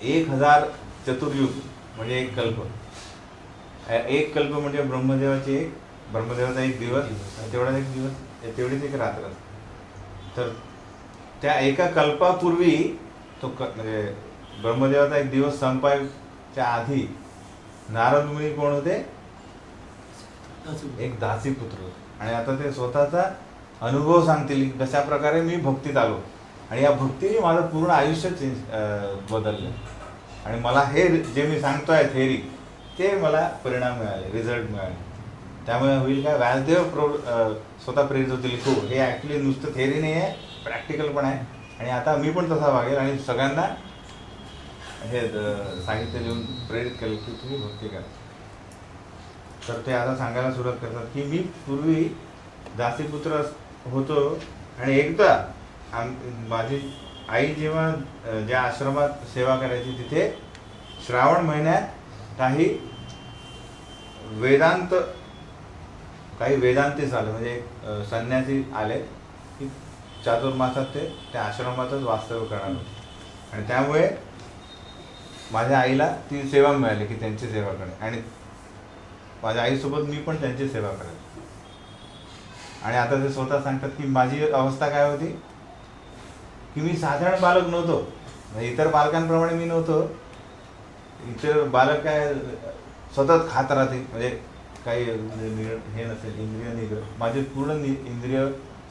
1000 चतुर्युग म्हणजे एक कल्प. एक कल्प म्हणजे ब्रह्मदेवाचा एक दिवस, तेवढीच एक रात्र. तर त्या एका कल्पापूर्वी तो म्हणजे ब्रह्मदेवाचा एक दिवस संपायच्या आधी नारद मुनी कोण होते? एक दासी पुत्र. आणि आता ते स्वतःचा अनुभव सांगतील कशा प्रकारे मी भक्तीत आलो आणि या भक्तीने माझं पूर्ण आयुष्य बदललं. आणि मला हे जे मी सांगतोय थेअरी ते मला परिणाम मिळाले, रिझल्ट मिळाले. त्यामुळे होईल काय, व्यासदेव स्वतः प्रेरित होतील हो हे ॲक्च्युली नुसतं थेअरी नाही आहे, प्रॅक्टिकल पण आहे. आणि आता मी पण तसा वागेल आणि सगळ्यांना हे साहित्य लिहून प्रेरित केलं की तुम्ही भक्ती करा. तर ते आता सांगायला सुरुवात करतात की मी पूर्वी दासीपुत्र होतो आणि एकदा माझी आई जेव्हा ज्या आश्रमात सेवा करायची तिथे श्रावण महिन्यात काही वेदांतीच आले, म्हणजे संन्यासी आले की चातुर्मासात ते त्या आश्रमातच वास्तव्य करणार होते. आणि त्यामुळे माझ्या आईला ती सेवा मिळाली की त्यांची सेवा करणे. आणि माझ्या आईसोबत मी पण त्यांची सेवा करायचो. आणि आता ते स्वतः सांगतात की माझी अवस्था काय होती की मी साधारण बालक नव्हतो, इतर बालकांप्रमाणे मी नव्हतो. इतर बालक काय सतत खात राहते, म्हणजे काही हे नसेल इंद्रिय निग्रह. माझी पूर्ण इंद्रिय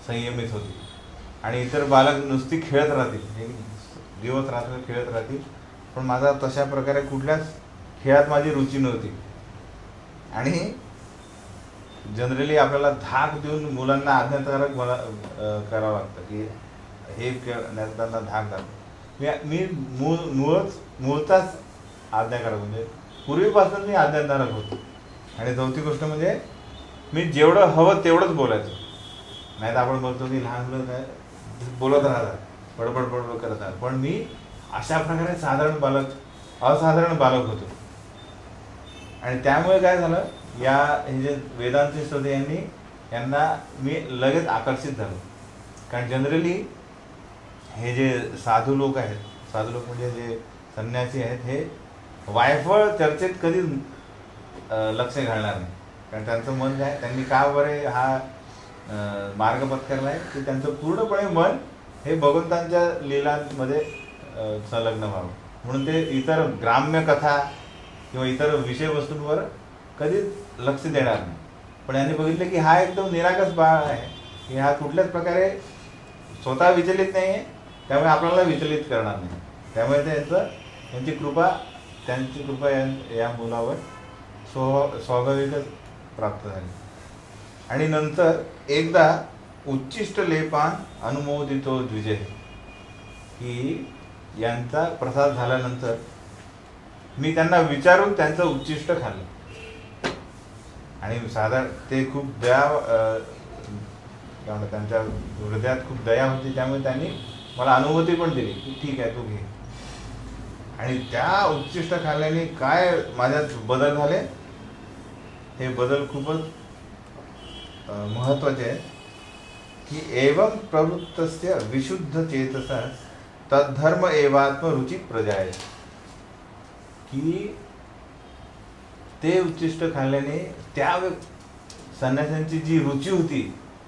संयमित होती. आणि इतर बालक नुसती खेळत राहतील, दिवस रात्र खेळत राहतील. पण माझा तशा प्रकारे कुठल्याच खेळात माझी रुची नव्हती. आणि जनरली आपल्याला धाक देऊन मुलांना आज्ञाकारक करावं लागतं की हे त्यांना धाक दाखव. मी मूळचाच आज्ञाकारक, म्हणजे पूर्वीपासून मी आज्ञाकारक होतो. आणि चौथी गोष्ट म्हणजे मी जेवढं हवं तेवढंच बोलायचं. नाही तर आपण बोलतो की लहान मुलं काय बोलत राहतात, बडबड करत राहतात. पण मी अशा प्रकारे असाधारण बालक होतो. आणि त्यामुळे काय झालं, हे जे वेदांती होते यांना मी लगेच आकर्षित झालो. कारण जनरली हे जे साधू लोक म्हणजे जे संन्यासी आहेत हे वायफळ चर्चेत कधीच लक्ष घालणार नाही. कारण त्यांचं मन काय, त्यांनी का बरे हा मार्ग पत्करला आहे की त्यांचं पूर्णपणे मन हे भगवंतांच्या लीलांमध्ये संलग्न व्हावं. म्हणून ते इतर ग्राम्य कथा किंवा इतर विषयवस्तूंवर कधीच लक्ष देणार नाही. पण यांनी बघितलं की हा एकदम निरागस बाळ आहे की हा कुठल्याच प्रकारे स्वतः विचलित नाही आहे, त्यामुळे आपल्याला विचलित करणार नाही. त्यामुळे त्यांची कृपा या मुलावर स्वाभाविकच प्राप्त झाली. आणि नंतर एकदा उच्चिष्ट लेपान अनुमोदितो द्विजय, की यांचा प्रसाद झाल्यानंतर मी त्यांना विचारून त्यांचं उच्चिष्ट खाल्लं. आणि साधारण ते खूप त्यांच्या हृदयात खूप दया होती. त्यामुळे त्यांनी मला अनुभूती पण दिली की ठीक आहे तू घे. आणि त्या उच्चिष्ट खाल्ल्याने काय माझ्यात बदल झाले, हे बदल खूपच महत्त्वाचे आहेत. की एवं प्रवृत्तस्य विशुद्ध चेतसा तद्धर्म एवात्म रुची प्रजाय, की ते उच्चिष्ट खाल्ल्याने त्या संन्यासांची जी रुची होती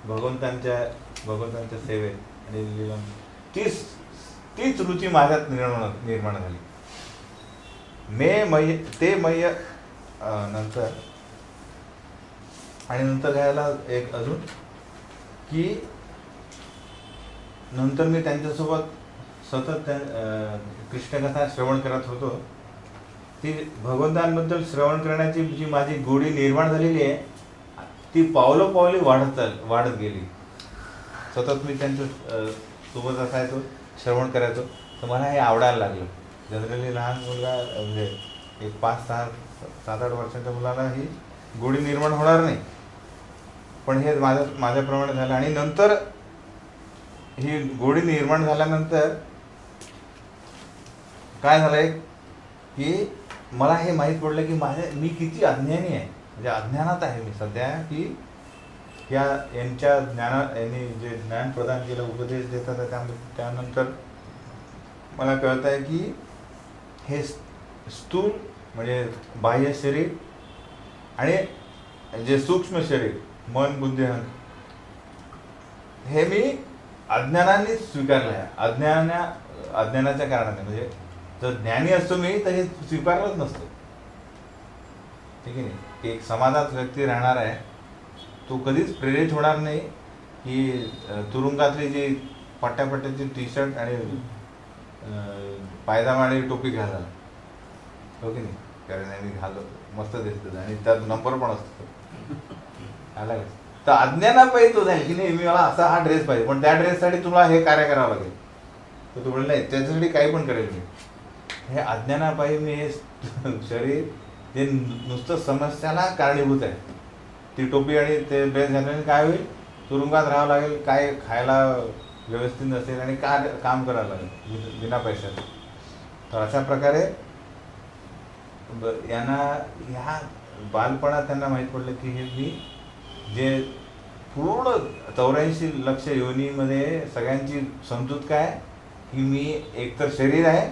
भगवंतांच्या सेवेत आणि तीच रुची माझ्यात निर्माण झाली. नंतर घ्यायला एक अजून की नंतर मी त्यांच्यासोबत सतत कृष्णकथा श्रवण करत होतो. ती भगवंतांबद्दल श्रवण करण्याची जी माझी गोडी निर्माण झालेली आहे ती पावलोपावली वाढत गेली. सतत मी त्यांच्या सोबत असायचो, श्रवण करायचो, तर मला हे आवडायला लागलं. जनरली लहान मुलगा म्हणजे एक 5-6 7-8 वर्षाच्या मुलाला ही गोडी निर्माण होणार नाही, पण हे माझ्याप्रमाणे झालं. आणि नंतर ही गोडी निर्माण झाल्यानंतर काय झालंय की मला हे माहीत पडलं की मी किती अज्ञानी आहे, म्हणजे अज्ञानात आहे मी सध्या, की यांच्या यांनी जे ज्ञान प्रदान केलं, उपदेश देतात, त्यानंतर मला कळत आहे की हे स्थूल म्हणजे बाह्य शरीर आणि जे सूक्ष्म शरीर मन बुद्धी हे मी अज्ञानाने स्वीकारलं आहे. अज्ञानाच्या कारणाने, म्हणजे जर ज्ञानी असतो मी तर हे स्वीकारलंच नसतं. ठीक आहे नाही, एक समाजात व्यक्ती राहणार आहे, तो कधीच प्रेरित होणार नाही की तुरुंगातली जी पट्ट्याची टी शर्ट आणि पायजामा आणि टोपी घालायला, हो की नाही, कारण मी घालतो मस्त दिसतं आणि त्यात नंबर पण असतो. आला का? तर अज्ञानापायी तो जाईल की नाही, मी मला असा हा ड्रेस पाहिजे, पण त्या ड्रेससाठी तुला हे कार्य करावं लागेल. तर तू म्हणलं नाही, त्याच्यासाठी काही पण करेल मी. हे अज्ञानापायी मी हे शरीर जे नुसतं समस्याला कारणीभूत आहे. ती टोपी आणि ते ड्रेस घालण्याने काय होईल, तुरुंगात राहावं लागेल, काय खायला व्यवस्थित नसेल आणि काम करावं लागेल बिना पैशाचं. तर अशा प्रकारे यांना ह्या बालपणात त्यांना माहीत पडलं की हे मी जे पूर्ण 84 लक्ष योनीमध्ये सगळ्यांची समजूत काय की मी एकतर शरीर आहे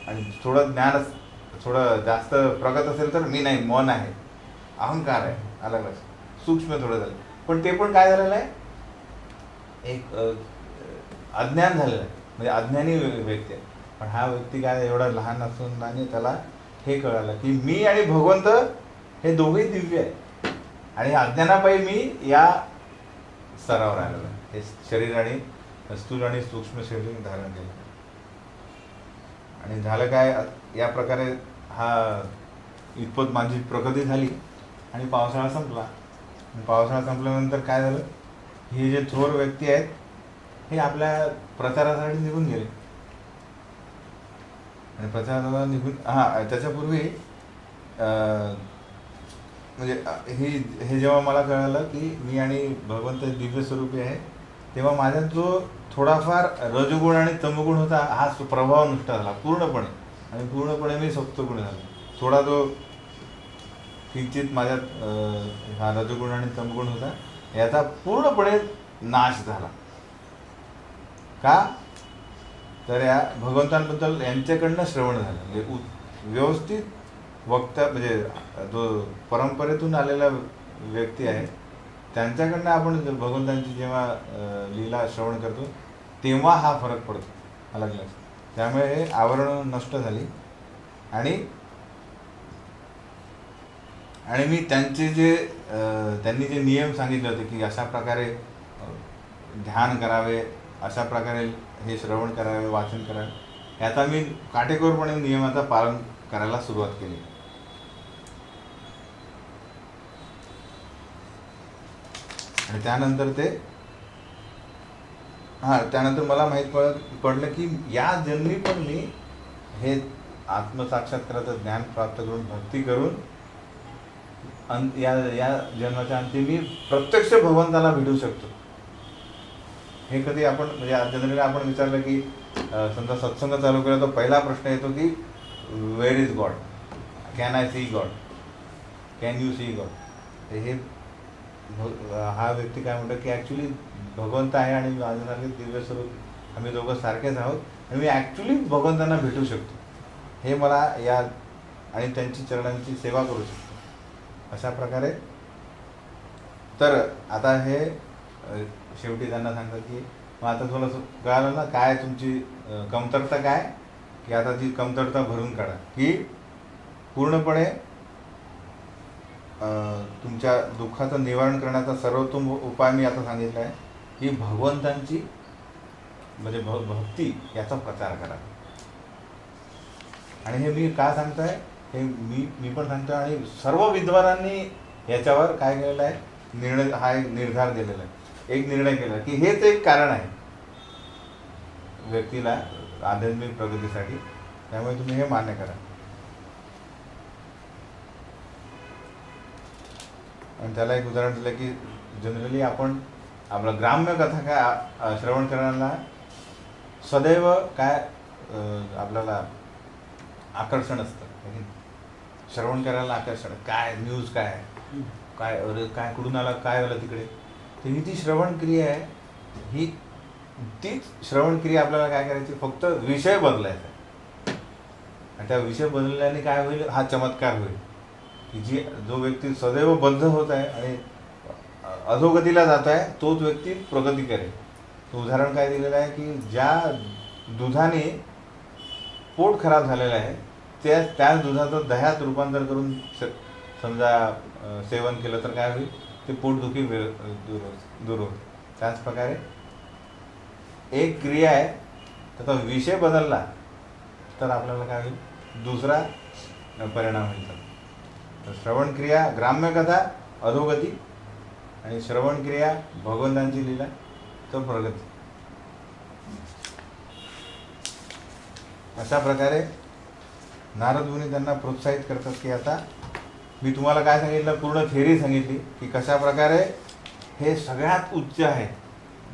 आणि थोडं ज्ञान थोडं जास्त प्रगत असेल तर मी नाही, मन आहे, अहंकार आहे, अलग सूक्ष्म थोडं झालं. पण ते पण काय झालेलं आहे, एक अज्ञान झालेलं आहे, म्हणजे अज्ञानी व्यक्ती आहे. पण हा व्यक्ती काय एवढा लहान असून आणि त्याला हे कळालं की मी आणि भगवंत हे दोघेही दिव्य आहे, आणि अज्ञानापायी मी या स्तरावर आलेलो आहे. हे शरीर आणि स्थूल आणि सूक्ष्म शरीर धारण केलं. आणि झालं काय, या प्रकारे हा इतपत माझी प्रगती झाली. आणि पावसाळा संपला. पावसाळा संपल्यानंतर काय झालं, हे जे थोर व्यक्ती आहेत हे आपल्या प्रचारासाठी निघून गेले. आणि प्रचाराला निघून त्याच्यापूर्वी म्हणजे हे जेव्हा मला कळालं की मी आणि भगवंत दिव्य स्वरूपी आहे, तेव्हा माझ्यात जो थोडाफार रजोगुण आणि तमोगुण होता हा प्रभाव नष्ट झाला पूर्णपणे. आणि पूर्णपणे मी सप्तगुण झालो. थोडा जो किंचित माझ्यात हा रजोगुण आणि तमगुण होता याचा पूर्णपणे नाश झाला. का तर या भगवंतांबद्दल यांच्याकडनं श्रवण झालं, म्हणजे व्यवस्थित वक्ता, म्हणजे जो परंपरेतून आलेला व्यक्ती आहे त्यांच्याकडनं आपण भगवंतांची जेव्हा लीला श्रवण करतो तेव्हा हा फरक पडतो अलग. त्यामुळे हे आवरण नष्ट झाली. आणि मी त्यांचे जे त्यांनी जे नियम सांगितले होते की अशा प्रकारे ध्यान करावे, अशा प्रकारे हे श्रवण करावे, वाचन करावे, याचा मी काटेकोरपणे नियमाचं पालन करायला सुरुवात केली. आणि त्यानंतर मला माहीत पडलं की या जन्मी पण मी हे आत्मसाक्षात्काराचं ज्ञान प्राप्त करून भक्ती करून या जन्माच्या अंती मी प्रत्यक्ष भगवंताला भेटू शकतो. हे कधी आपण म्हणजे जनरली आपण विचारलं की समजा सत्संग चालू केला तर पहिला प्रश्न येतो की where is God, can I see God, can you see God. हे हा व्यक्ती काय म्हणतो की ॲक्च्युली भगवंत आहे आणि माझ्यासारखे दिव्य स्वरूप आम्ही दोघं सारखेच आहोत आणि मी ॲक्च्युली भगवंतांना भेटू शकतो. हे मला या आणि त्यांची चरणांची सेवा करू शकतो अशा प्रकारे. तर आता हे शेवटी त्यांना सांगतात की मग आता थोडंसं कळालं ना काय तुमची कमतरता काय, की आता ती कमतरता भरून काढा, की पूर्णपणे तुमच्या दुःखाचं निवारण करण्याचा सर्वोत्तम उपाय मी आता सांगितला आहे की भगवंतांची म्हणजे भक्ती याचा प्रचार करा. आणि हे मी का सांगतो आहे, हे मी पण सांगतो आणि सर्व विद्वानांनी याच्यावर काय केलेलं आहे निर्णय, हा एक निर्धार दिलेला आहे, एक निर्णय केला की हेच एक कारण आहे व्यक्तीला आध्यात्मिक प्रगतीसाठी, त्यामुळे तुम्ही हे मान्य करा. आणि त्याला एक उदाहरण दिलं की जनरली आपण आपलं ग्राम्य कथा काय श्रवण करण्याला सदैव काय आपल्याला आकर्षण असतं. श्रवण करायला आकर्षण, काय न्यूज, काय काय अरे काय कुठून आला, काय झालं तिकडे. तर ही ती श्रवण क्रिया आहे, ही तीच श्रवण क्रिया आपल्याला काय करायची, फक्त विषय बदलायचा. आणि त्या विषय बदलल्याने काय होईल, हा चमत्कार होईल की जो व्यक्ती सदैव बद्ध होत आहे आणि अधोगतीला जात आहे, तोच व्यक्ती प्रगती करेल. तो उदाहरण काय दिलेलं आहे की ज्या दुधाने पोट खराब झालेलं आहे, त्याच दुधाचं दह्यात रूपांतर करून समजा सेवन केलं तर काय होईल, ते पोटदुखी दूर होईल. त्याच प्रकारे एक क्रिया आहे, त्याचा विषय बदलला तर आपल्याला काय होईल, दुसरा परिणाम होईल. तर श्रवण क्रिया ग्राम्य कथा अधोगती, आणि श्रवण क्रिया भगवंतांची लीला तर प्रगती. अशा प्रकारे नारद मुनी त्यांना प्रोत्साहित करतात की आता मी तुम्हाला काय सांगितलं, पूर्ण थेअरी सांगितली की कशा प्रकारे हे सगळ्यात उच्च आहे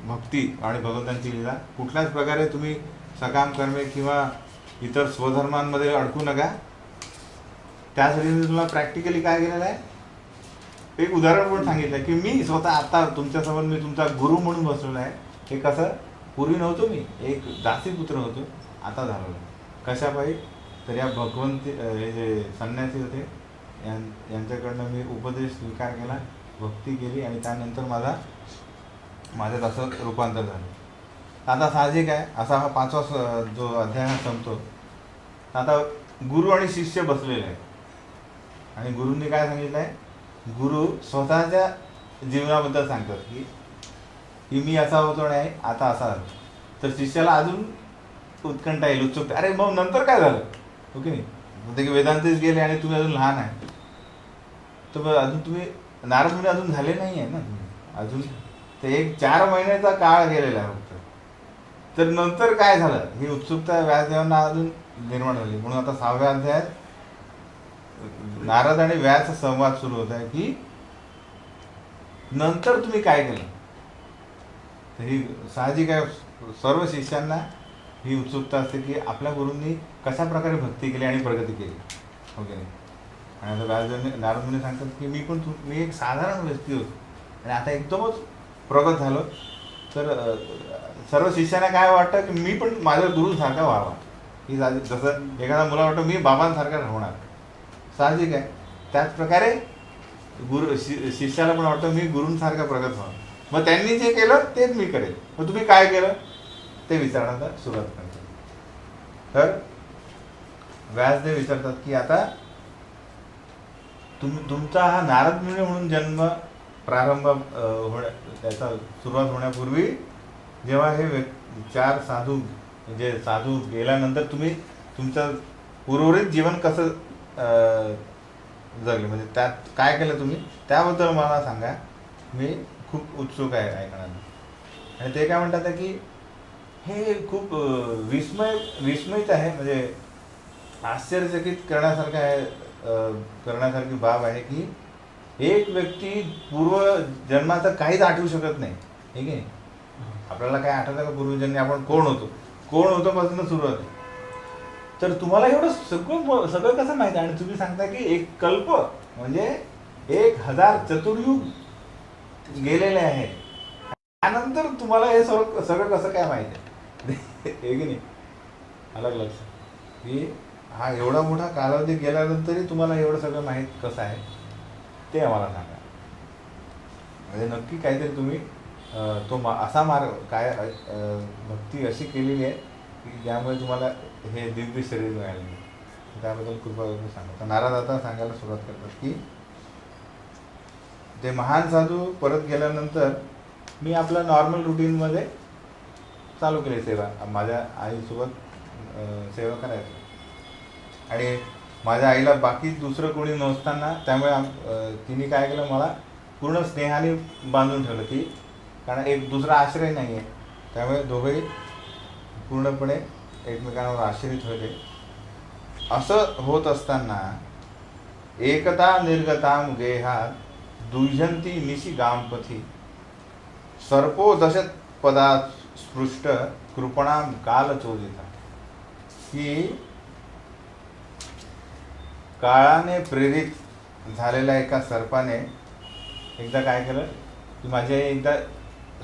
भक्ती आणि भगवंतांची लीला. कुठल्याच प्रकारे तुम्ही सकाम कर्मे किंवा इतर स्वधर्मांमध्ये अडकू नका. त्यासाठी मी तुम्हाला प्रॅक्टिकली काय केलेलं आहे, एक उदाहरण पण सांगितलं की मी स्वतः आता तुमच्यासमोर मी तुमचा गुरु म्हणून बसलेला आहे. हे कसं, पूर्वी नव्हतो, मी एक दासीपुत्र होतो, आता झालेलो आहे. कशापायी, तर या भगवंती हे जे संन्यासी होते यांच्याकडनं मी उपदेश स्वीकार केला, भक्ती केली, आणि त्यानंतर माझ्यात असं रूपांतर झालं. आता साहजिक आहे, असा हा 5वा जो अध्याय हा संपतो. आता गुरु आणि शिष्य बसलेले आहे, आणि गुरूंनी काय सांगितलं आहे, गुरु स्वतःच्या जीवनाबद्दल सांगतात की मी असा होतो नाही, आता असा झालं. तर शिष्याला अजून उत्कंठा येईल, उत्सुकता, अरे मग नंतर काय झालं, ओके नाही, म्हणते की वेदांतीच गेले आणि तुम्ही अजून लहान आहे. तर अजून तुम्ही नारद मुनी अजून झाले नाही आहे ना तुम्ही अजून, ते एक 4 महिन्याचा काळ गेलेला आहे फक्त. तर नंतर काय झालं, ही उत्सुकता व्यासदेवांना अजून निर्माण झाली. म्हणून आता 6व्या अध्यायात नारद आणि व्यास संवाद सुरू होत आहे की नंतर तुम्ही काय केलं. तर ही साहजिक आहे, सर्व शिष्यांना ही उत्सुकता असते की आपल्या गुरूंनी कशा प्रकारे भक्ती केली आणि प्रगती केली, ओके नाही. आणि आता व्यासदेवांनी नारद मुनी सांगतात की मी एक साधारण व्यक्ती होतो आणि आता एकदमच प्रगत झालो. तर सर्व शिष्यांना काय वाटतं की मी पण माझ्या गुरुसारखा व्हावा, की जसं एखादा मुला वाटतं मी बाबांसारखा होणार, साहजिक आहे. त्याचप्रकारे शिष्याला पण वाटतं मी गुरूंसारखा प्रगत व्हावं. मग त्यांनी जे केलं तेच मी करेल. मग तुम्ही काय केलं ते विचारण्याला सुरुवात करतात. तर व्यासदेव विचारतात की आता तुमचा हा नारद मुनी म्हणून जन्म प्रारंभ त्याचा सुरुवात होण्यापूर्वी जेव्हा हे 4 साधू म्हणजे साधू गेल्यानंतर तुम्ही तुमचं उर्वरित जीवन कसं जगले, म्हणजे त्यात काय केलं तुम्ही, त्याबद्दल मला सांगा, मी खूप उत्सुक आहे ऐकण्याला. आणि ते काय म्हणतात की हे खूप विस्मयित आहे, म्हणजे आश्चर्यचकित करण्यासारखं आहे, करण्यासारखी बाब आहे की एक व्यक्ती पूर्व जन्माचं काहीच आठवू शकत नाही, ठीक आहे. आपल्याला काय आठवतं का पूर्वजन्मी आपण कोण होतो पासून सुरुवात आहे. तर तुम्हाला एवढं सगळं कसं माहिती आहे, आणि तुम्ही सांगता की एक कल्प म्हणजे 1000 चतुर्युग गेलेले आहे, त्यानंतर तुम्हाला हे सगळं कसं काय माहिती आहे, हे की नाही. अलग लक्षात की हा एवढा मोठा कालावधी गेल्यानंतरही तुम्हाला एवढं सगळं माहीत कसं आहे ते आम्हाला सांगा. म्हणजे नक्की काहीतरी तुम्ही असा मार्ग काय भक्ती अशी केलेली आहे की ज्यामुळे तुम्हाला हे दिव्य शरीर मिळाले, त्याबद्दल कृपा करून सांगा. तर नारद आता सांगायला सुरुवात करतात की ते महान साधू परत गेल्यानंतर मी आपल्या नॉर्मल रुटीनमध्ये चालू केली सेवा, माझ्या आईसोबत सेवा करायची. आणि माझ्या आईला बाकी दुसरं कोणी नसताना, त्यामुळे तिने काय केलं, मला पूर्ण स्नेहाने बांधून ठेवलं, की कारण एक दुसरा आश्रय नाही आहे, त्यामुळे दोघंही पूर्णपणे एकमेकांवर आश्रित होते. असं होत असताना एकता निर्गताम गेहात दुह्यंती निशी गामपथी सर्पो दशत पदात स्पृष्ट कृपणाम काल चोदिता. की काळाने प्रेरित झालेल्या एका सर्पाने एकदा काय केलं, की माझी आई एकदा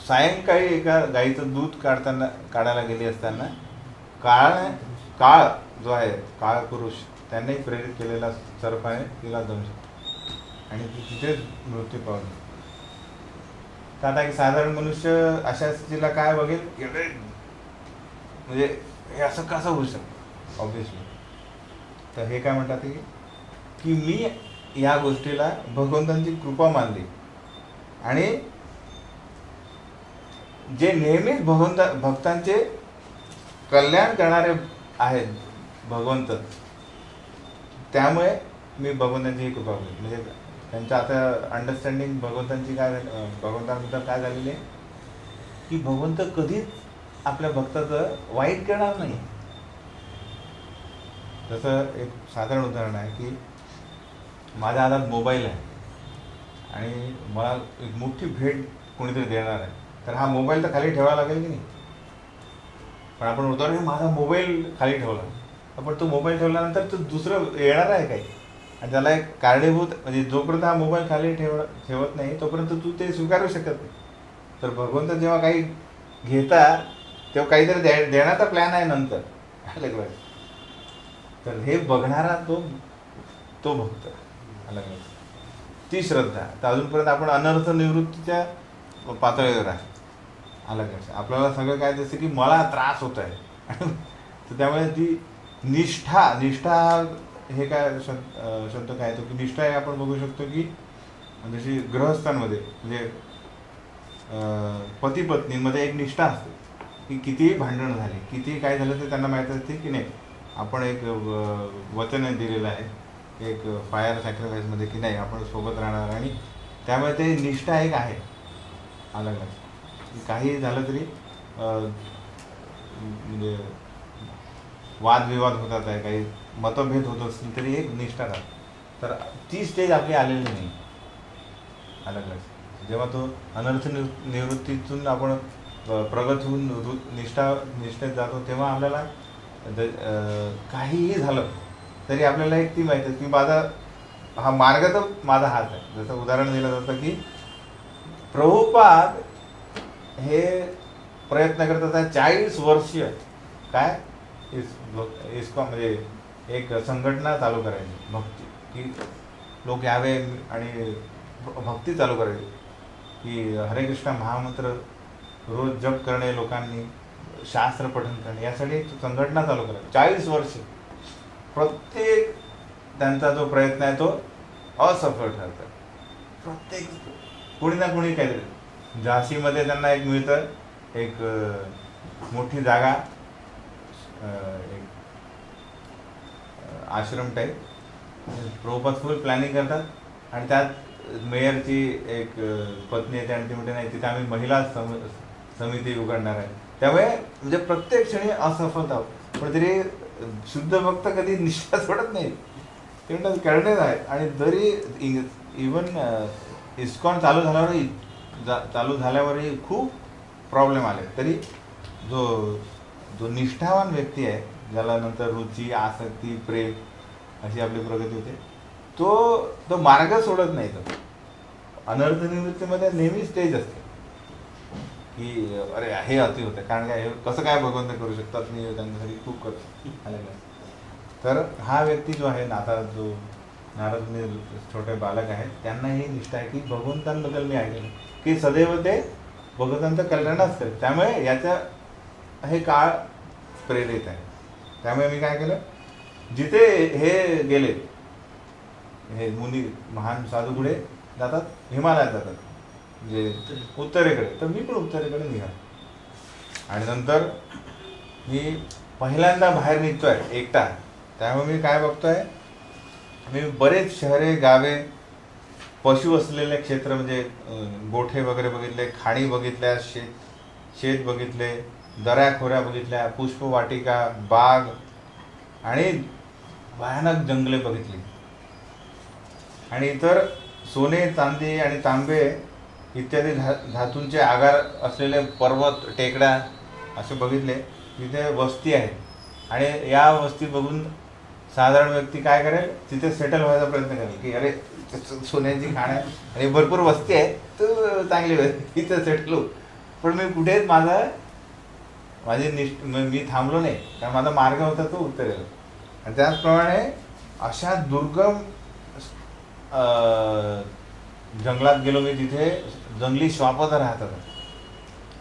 सायंकाळी एका गाईचं दूध काढायला गेली असताना काळ जो आहे, काळ पुरुष, त्यांनी प्रेरित केलेला सर्पाने तिला दंश आणि ती तिथेच मृत्यू पावली. तर आता एक साधारण मनुष्य अशा स्थितीला काय बघेल, म्हणजे हे असं कसं होऊ शकतं ऑब्व्हियसली. तर हे काय म्हणतात की मी या गोष्टीला भगवंतांची कृपा मानली आणि जे नेहमीच भक्तांचे कल्याण करणारे आहेत भगवंत, त्यामुळे मी भगवंतांची ही कृपा केली. म्हणजे त्यांच्या आता अंडरस्टँडिंग भगवंतांची भगवंतांबद्दल काय झालेली आहे, की भगवंत कधीच आपल्या भक्ताचं वाईट करणार नाही. जसं एक साधारण उदाहरण आहे, की माझ्या हातात मोबाईल आहे आणि मला एक मोठी भेट कोणीतरी देणार आहे, तर हा मोबाईल तर खाली ठेवावा लागेल की नाही. पण आपण उदाहरण, माझा मोबाईल खाली ठेवला, पण तो मोबाईल ठेवल्यानंतर तो दुसरं येणार आहे काही, आणि त्याला एक कारणीभूत, म्हणजे जोपर्यंत हा मोबाईल खाली ठेवत नाही तोपर्यंत तू ते स्वीकारू शकत नाही. तर भगवंत जेव्हा काही घेतात तेव्हा काहीतरी देण्याचा प्लॅन आहे नंतर, अलग. तर हे बघणारा तो भक्त अलग. ती श्रद्धा. तर अजूनपर्यंत आपण अनर्थ निवृत्तीच्या पातळीवर आहे अलग. आपल्याला सगळं काय दिसतं की मला त्रास होत आहे तर त्यामुळे ती निष्ठा हे काय शब्द काय तो, की निष्ठा हे आपण बघू शकतो की जशी गृहस्थांमध्ये म्हणजे पती पत्नीमध्ये एक निष्ठा असते, की कितीही भांडण झाले, कितीही काय झालं तर त्यांना माहीत असते की नाही, आपण एक वचन दिलेलं आहे एक फायर सॅक्रिफाईसमध्ये, की नाही आपण सोबत राहणार. आणि त्यामुळे ते निष्ठा एक आहे अलग. काही झालं तरी म्हणजे वादविवाद होतात आहे, काही मतभेद होत असतील तरी एक निष्ठा राहते. तर ती स्टेज आपली आलेली नाही अलग. जेव्हा तो अनर्थ निवृत्तीतून आपण प्रगत होऊन निष्ठेत जातो, तेव्हा आपल्याला काहीही झालं तरी आपल्याला एक ती माहिती आहे की माझा हा मार्ग तर माझा हाच आहे. जसं उदाहरण दिलं जातं की प्रभुपाद हे प्रयत्न करत आहे 40 वर्षीय काय इस्कॉन म्हणजे एक संघटना चालू करायची भक्ती, की लोक यावे आणि भक्ती चालू करायची, की हरे कृष्ण महामंत्र रोज जप करणे, लोकांनी शास्त्र पठण करणे, यासाठी एक संघटना चालू करायची 40 वर्ष. प्रत्येक त्यांचा जो प्रयत्न आहे तो असफल ठरतो. प्रत्येक कोणी ना कोणी काहीतरी. झाशीमध्ये त्यांना एक मिळतं एक मोठी जागा, एक आश्रम टाईप. प्रभुपाद फुल प्लॅनिंग करतात आणि त्यात मेयरची एक पत्नी येते आणि ती म्हणते नाही तिथे आम्ही महिला समिती उघडणार आहे. त्यामुळे म्हणजे प्रत्येक क्षणी असफलता, पण तरी शुद्ध भक्त कधी निष्ठा सोडत नाही, ते म्हणतात करणेच आहे. आणि जरी इवन इस्कॉन चालू झाल्यावरही खूप प्रॉब्लेम आले, तरी जो निष्ठावान व्यक्ती आहे, ज्याला नंतर रुची, आसक्ती, प्रेम अशी आपली प्रगती होते, तो मार्ग सोडत नाही. तो अनर्थ निवृत्तीमध्ये नेहमी स्टेज असते की अरे हे अति होतं, कारण काय हे कसं काय भगवंत करू शकतात, मी त्यांच्यासाठी खूप करतो. तर हा व्यक्ती जो आहे ना, आता जो नारद छोटे बालक आहेत, त्यांना ही निष्ठा आहे की भगवंतांबद्दल मी ऐकलं की सदैव ते भगवंतांचं कल्याणच करत. त्यामुळे याचा हे काळ प्रेरित आहे. त्यामुळे मी काय केलं, जिथे हे गेले हे मुनी महान साधू पुढे जातात, हिमालयात जातात म्हणजे उत्तरेकडे, तर मी पण उत्तरेकडे निघालो. आणि नंतर मी पहिल्यांदा बाहेर निघतोय एकटा. त्यामुळे मी काय बघतोय, मी बरेच शहरे गावे पशु असलेले क्षेत्र म्हणजे गोठे वगैरे बघितले, खाणी बघितल्या, शेत बघितले, दऱ्याखोऱ्या बघितल्या, पुष्पवाटिका, बाग आणि भयानक जंगले बघितली. आणि इतर सोने, चांदी आणि तांबे इत्यादी धातूंचे आगार असलेले पर्वत, टेकड्या असे बघितले. तिथे वस्ती आहे आणि या वस्ती बघून साधारण व्यक्ती काय करेल, तिथे सेटल व्हायचा प्रयत्न करेल की अरे सोन्याची खाण आहे आणि भरपूर वस्ती आहे, तू चांगली तिथे सेटल हो. पण मी कुठेच मी थांबलो नाही, कारण माझा मार्ग होता तो उत्तरेला. आणि त्याचप्रमाणे अशा दुर्गम जंगलात गेलो मी, तिथे जंगली श्वापद राहतात.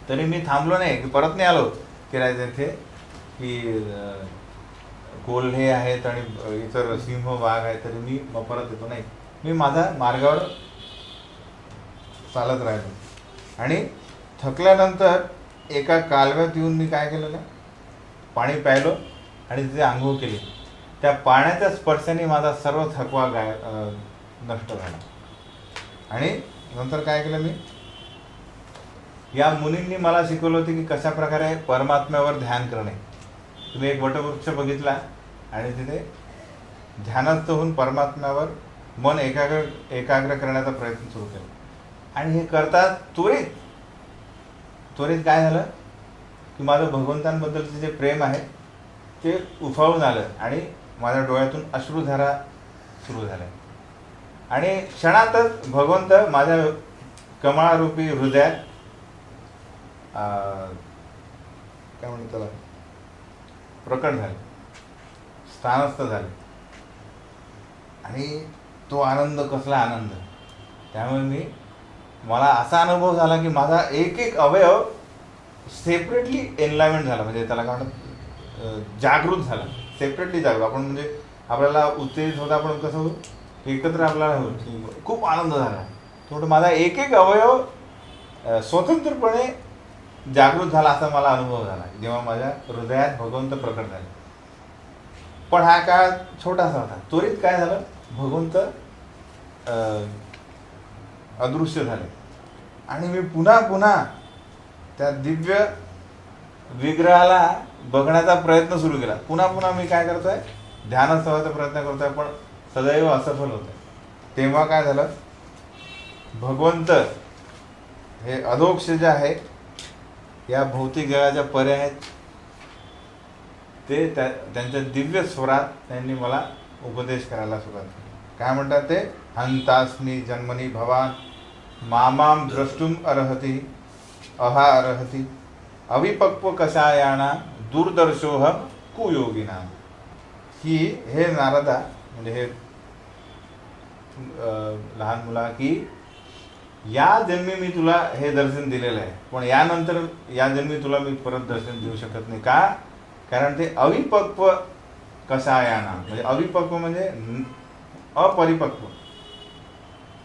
तरी मी थांबलो नाही, की परत नाही आलो फिरायचं इथे की कोल्हे आहेत आणि इतर सिंह, वाघ आहेत, तरी मी परत येतो नाही. मी माझा मार्गावर चालत राहिलो. आणि थकल्यानंतर एका कालव्यात येऊन मी काय केलेलं, पाणी प्यायलो आणि तिथे आंघोळ केली. त्या पाण्याच्या स्पर्शाने माझा सर्व थकवा नष्ट झाला. आणि नंतर काय केलं मी, या मुनींनी मला शिकवलं होतं की कशा प्रकारे परमात्म्यावर ध्यान करणे. तुम्ही एक वटवृक्ष बघितला आणि तिथे ध्यानस्थ होऊन परमात्म्यावर मन एकाग्र करण्याचा प्रयत्न सुरू केला. आणि हे करतात त्वरित काय झालं की माझं भगवंतांबद्दलचं जे प्रेम आहे ते उफाळून आलं आणि माझ्या डोळ्यातून अश्रुधारा सुरू झाल्या. आणि क्षणातच भगवंत माझ्या कमळारूपी हृदयात काय म्हणतात त्याला, प्रकट झाले, स्थानस्थ झाले. आणि तो आनंद कसला आनंद. त्यामुळे मला असा अनुभव झाला की माझा एक अवयव सेपरेटली एनलायमेंट झाला, म्हणजे त्याला काय म्हणतात, जागृत झाला, सेपरेटली जागृत. आपण म्हणजे आपल्याला उत्तेजित होता, आपण कसं होतं एकत्र आपल्याला खूप आनंद झाला. थोडं माझा एक अवयव स्वतंत्रपणे जागृत झाला असा मला अनुभव झाला जेव्हा माझ्या हृदयात भगवंत प्रकट झाले. पण हा काळ छोटासा होता. त्वरित काय झालं, भगवंत अदृश्य झाले आणि मी पुन्हा त्या दिव्य विग्रहाला बघण्याचा प्रयत्न सुरू केला. पुन्हा मी काय करतोय, ध्यानस्थ व्हायचा प्रयत्न करतोय, पण सदैव असफल होत आहे. तेव्हा काय झालं, भगवंत हे अधोक्ष जे आहे, या भौतिक जगाच्या परे आहेत, ते त्यांच्या दिव्य स्वरात त्यांनी मला उपदेश करायला सुरुवात केली. काय म्हणतात ते, हंतास्मी जन्मनी भवान मामाम द्रष्टुम अर्हति अविपक्व कषायाणा दूरदर्शोहम कुयोगिना. की हे नारदा, म्हणजे हे लहान मुला, की या जन्मी मी तुला हे दर्शन दिलेलं आहे, पण यानंतर या जन्मी तुला मी परत दर्शन देऊ शकत नाही. का? कारण ते अविपक्व कषायाणा, म्हणजे अविपक्व म्हणजे अपरिपक्व,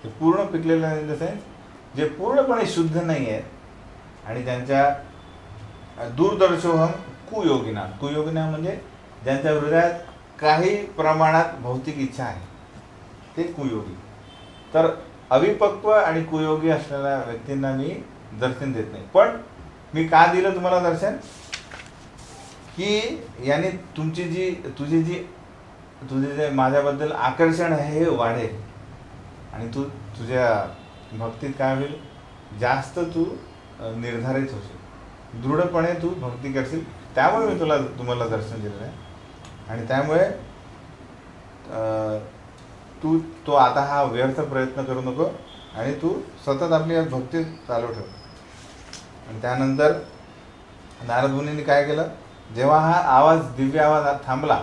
ते पूर्ण पिकलेलं इन द सेन्स जे पूर्णपणे शुद्ध नाही आहेत. आणि त्यांच्या दूरदर्शोहम कुयोगिना म्हणजे ज्यांच्या हृदयात काही प्रमाणात भौतिक इच्छा आहे, ते कुयोगी. तर अविपक्व आणि कुयोगी असलेल्या व्यक्तींना मी दर्शन देत नाही. पण मी का दिलं तुम्हाला दर्शन, की याने तुझे जे माझ्याबद्दल आकर्षण आहे हे वाढेल आणि तुझ्या भक्तीत काय होईल, जास्त तू निर्धारित होशील, दृढपणे तू भक्ती करशील. त्यामुळे मी तुम्हाला दर्शन दिलेलं आहे. आणि त्यामुळे तो आता हा व्यर्थ प्रयत्न करू नको आणि तू सतत आपली भक्ती चालू ठेव. आणि त्यानंतर नारद मुनींनी काय केलं, जेव्हा हा आवाज, दिव्य आवाज थांबला,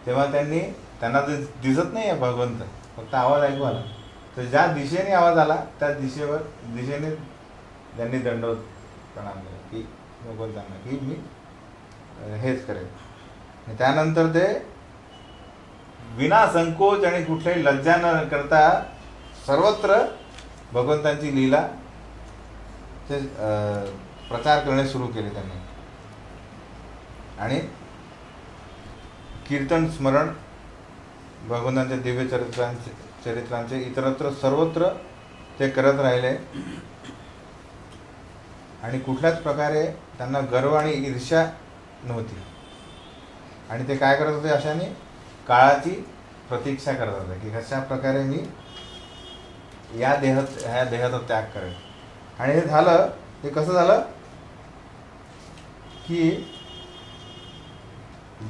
तेव्हा त्यांना दिसत नाही आहे भगवंत, फक्त आवाज ऐकू आला. तर ज्या दिशेने आवाज आला त्या दिशेने त्यांनी दंडवत प्रणाम केला, की भगवंतांना की मी हेच करेन. त्यानंतर ते विना संकोच आणि कुठल्याही लज्जा न करता सर्वत्र भगवंतांची लीला ते प्रचार करणे सुरू केले त्यांनी. आणि कीर्तन स्मरण, भगवंतांच्या दिव्य चरित्रांचे चरित्रांचे इतरत्र सर्वत्र ते करत राहिले आणि कुठल्याच प्रकारे त्यांना गर्व आणि ईर्ष्या नव्हती. आणि ते काय करत होते, अशाने काळाची प्रतीक्षा करत होते की कशा प्रकारे मी ह्या देहाचा त्याग करेल. आणि हे झालं, हे कसं झालं की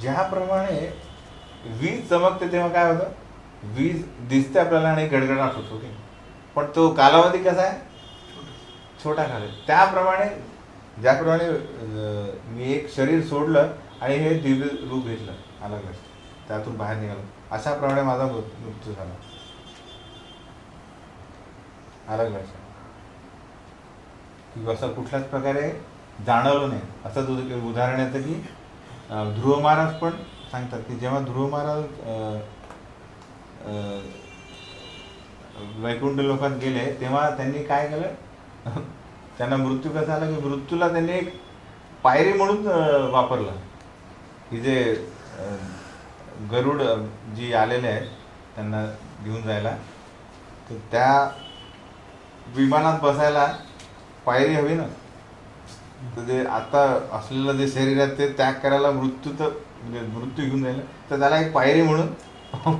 ज्याप्रमाणे वीज चमकते तेव्हा काय होतं, वीज दिसते आपल्याला आणि गडगडाट होतो की, पण तो कालावधी कसा आहे, छोटा कालावधी. त्याप्रमाणे ज्याप्रमाणे मी एक शरीर सोडलं आणि हे दिव्य रूप घेतलं, अलग त्यातून बाहेर निघालो, अशाप्रमाणे माझा मृत्यू झाला. अलग लक्षात की असं कुठल्याच प्रकारे जाणवलं नाही. असंच उदाहरण येतं की ध्रुव महाराज पण सांगतात की जेव्हा ध्रुव महाराज वैकुंठ लोकात गेले तेव्हा त्यांनी काय केलं, त्यांना मृत्यू कसा आला की मृत्यूला त्यांनी एक पायरी म्हणून वापरलं की जे गरुड जी आलेले आहेत त्यांना घेऊन जायला, तर त्या विमानात बसायला पायरी हवी ना. तर ते आता असलेलं जे शरीर आहे ते त्याग करायला म्हणजे मृत्यू घेऊन जायला, तर त्याला एक पायरी म्हणून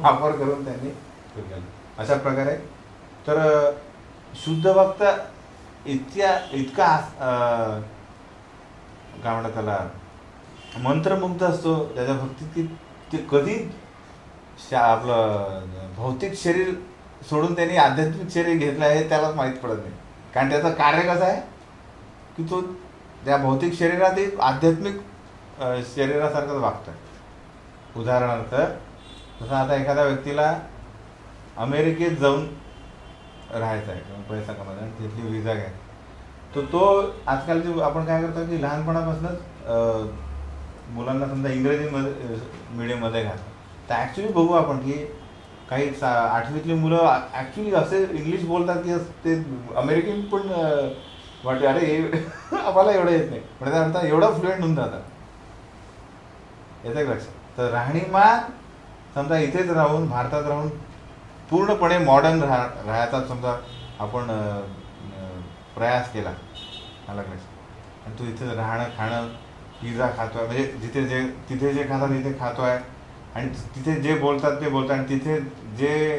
वापर करून त्यांनी केलं. अशा प्रकारे तर शुद्ध भक्त इतका काय म्हणतात त्याला, मंत्रमुग्ध असतो त्याच्या भक्तीत की ते कधी आपलं भौतिक शरीर सोडून त्यांनी आध्यात्मिक शरीर घेतलं आहे त्यालाच माहीत पडत नाही. कारण त्याचं कार्य कसं आहे की तो त्या भौतिक शरीरात एक आध्यात्मिक शरीरासारखंच वागतं. उदाहरणार्थ जसं आता एखाद्या व्यक्तीला अमेरिकेत जाऊन राहायचं आहे किंवा पैसा कमायचा आणि तिथली विजा घ्यायची, तर तो आजकालची आपण काय करतो की लहानपणापासूनच मुलांना समजा इंग्रजी मीडियममध्ये घालतात. तर ॲक्च्युली बघू आपण की काही 8वीतली मुलं ॲक्च्युली असे इंग्लिश बोलतात की ते अमेरिकन पण वाटते अरे हे आम्हाला एवढं येत नाही, म्हणजे त्यानंतर एवढं फ्लुएंट होऊन जातात. येतं का लक्षात. तर राहणीमान समजा इथेच राहून भारतात राहून पूर्णपणे मॉडर्न राहायचा समजा आपण प्रयास केला, मला लक्षात, आणि तू इथे राहणं खाणं पिझ्झा खातोय, म्हणजे तिथे जे खातात तिथे खातोय आणि तिथे जे बोलतात ते बोलतात आणि तिथे जे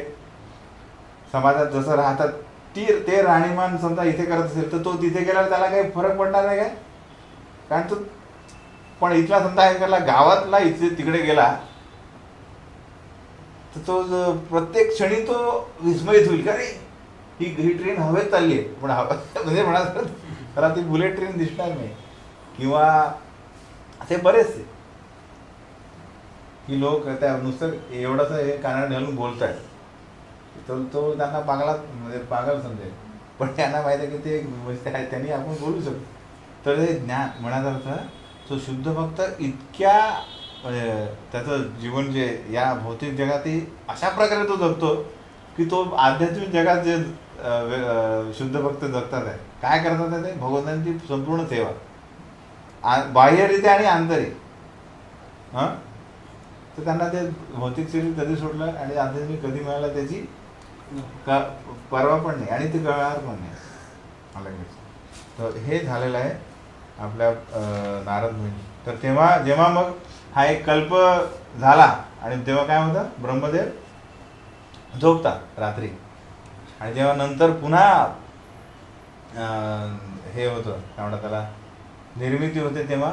समाजात जसं राहतात ते राहणीमान समजा इथे करत असेल तर तो तिथे गेल्यावर त्याला काही फरक पडणार नाही काय. कारण तो पण इथला समजा एखादा गावातला इथे तिकडे गेला तर तो प्रत्येक क्षणी तो विस्मयित होईल का रे ही ट्रेन हवेत चालली आहे, पण म्हणजे म्हणाल त्याला ती बुलेट ट्रेन दिसणार नाही. किंवा असे बरेचसे की लोक त्या नुसतं एवढंच हे कानात घालून बोलत आहेत, तो त्यांना म्हणजे पागल समजेल, पण त्यांना माहिती आहे की ते गोष्ट आहे त्यांनी आपण बोलू शकतो. तर हे ज्ञान म्हणायचा अर्थ तो शुद्ध भक्त इतक्या म्हणजे त्याचं जीवन जे या भौतिक जगातही अशा प्रकारे तो जगतो की तो आध्यात्मिक जगात जे शुद्ध भक्त जगतात आहे काय करतात आहे ते भगवंतांची संपूर्ण सेवा बाह्यरित्या आणि आंतरिक. तर त्यांना ते भौतिक शरीर कधी सोडलं आणि आध्यात्मिक कधी मिळालं त्याची परवा पण नाही आणि ते कळणार पण नाही मला. तर हे झालेलं आहे आपल्या नारद मुनी. तर जेव्हा मग हा एक कल्प झाला आणि तेव्हा काय होतं, ब्रह्मदेव झोपतात रात्री आणि जेव्हा नंतर पुन्हा हे होतं काय म्हणतात त्याला निर्मिती होते, तेव्हा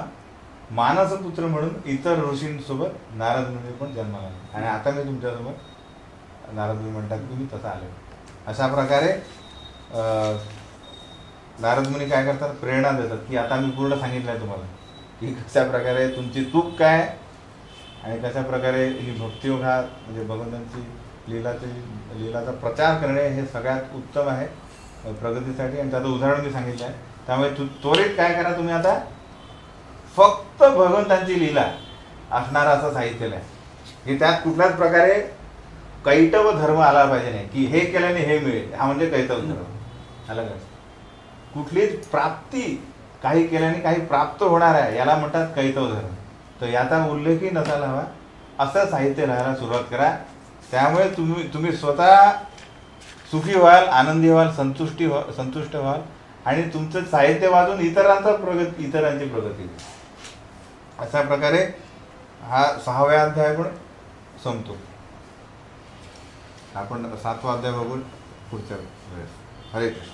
मानसपुत्र म्हणून इतर ऋषींसोबत नारद मुनी पण जन्माला आले आणि आता मी तुमच्यासोबत नारद मुनी म्हणतात की मी तसं आले. अशा प्रकारे नारद मुनी काय करतात, प्रेरणा देतात की आता मी पूर्ण सांगितलं आहे तुम्हाला की कशा प्रकारे तुमची चूक काय आणि कशा प्रकारे ही भक्तियोग हा म्हणजे भगवंतांची लीलाचा प्रचार करणे हे सगळ्यात उत्तम आहे प्रगतीसाठी. आणि त्याचं उदाहरण मी सांगितलं आहे. त्यामुळे त्वरित काय करा तुम्ही आता फक्त भगवंतांची लीला असणारा असं साहित्य आहे की त्यात कुठल्याच प्रकारे कैटव धर्म आला पाहिजे नाही की हे केल्याने हे मिळेल, हा म्हणजे कैटव धर्म आला. कुठलीच प्राप्ती काही केल्याने काही प्राप्त होणार आहे याला म्हणतात कैटव धर्म. तर याचा उल्लेखही नसायला हवा. असं साहित्य राहायला सुरुवात करा त्यामुळे तुम्ही स्वतः सुखी व्हाल, आनंदी व्हाल, संतुष्ट व्हाल आणि तुमचं साहित्य वाचून इतरांची प्रगती होईल. अशा प्रकारे हा 6व्या अध्याय पण संपतो. आपण 7वा अध्याय बघू पुढच्या वेळेस. हरे कृष्ण.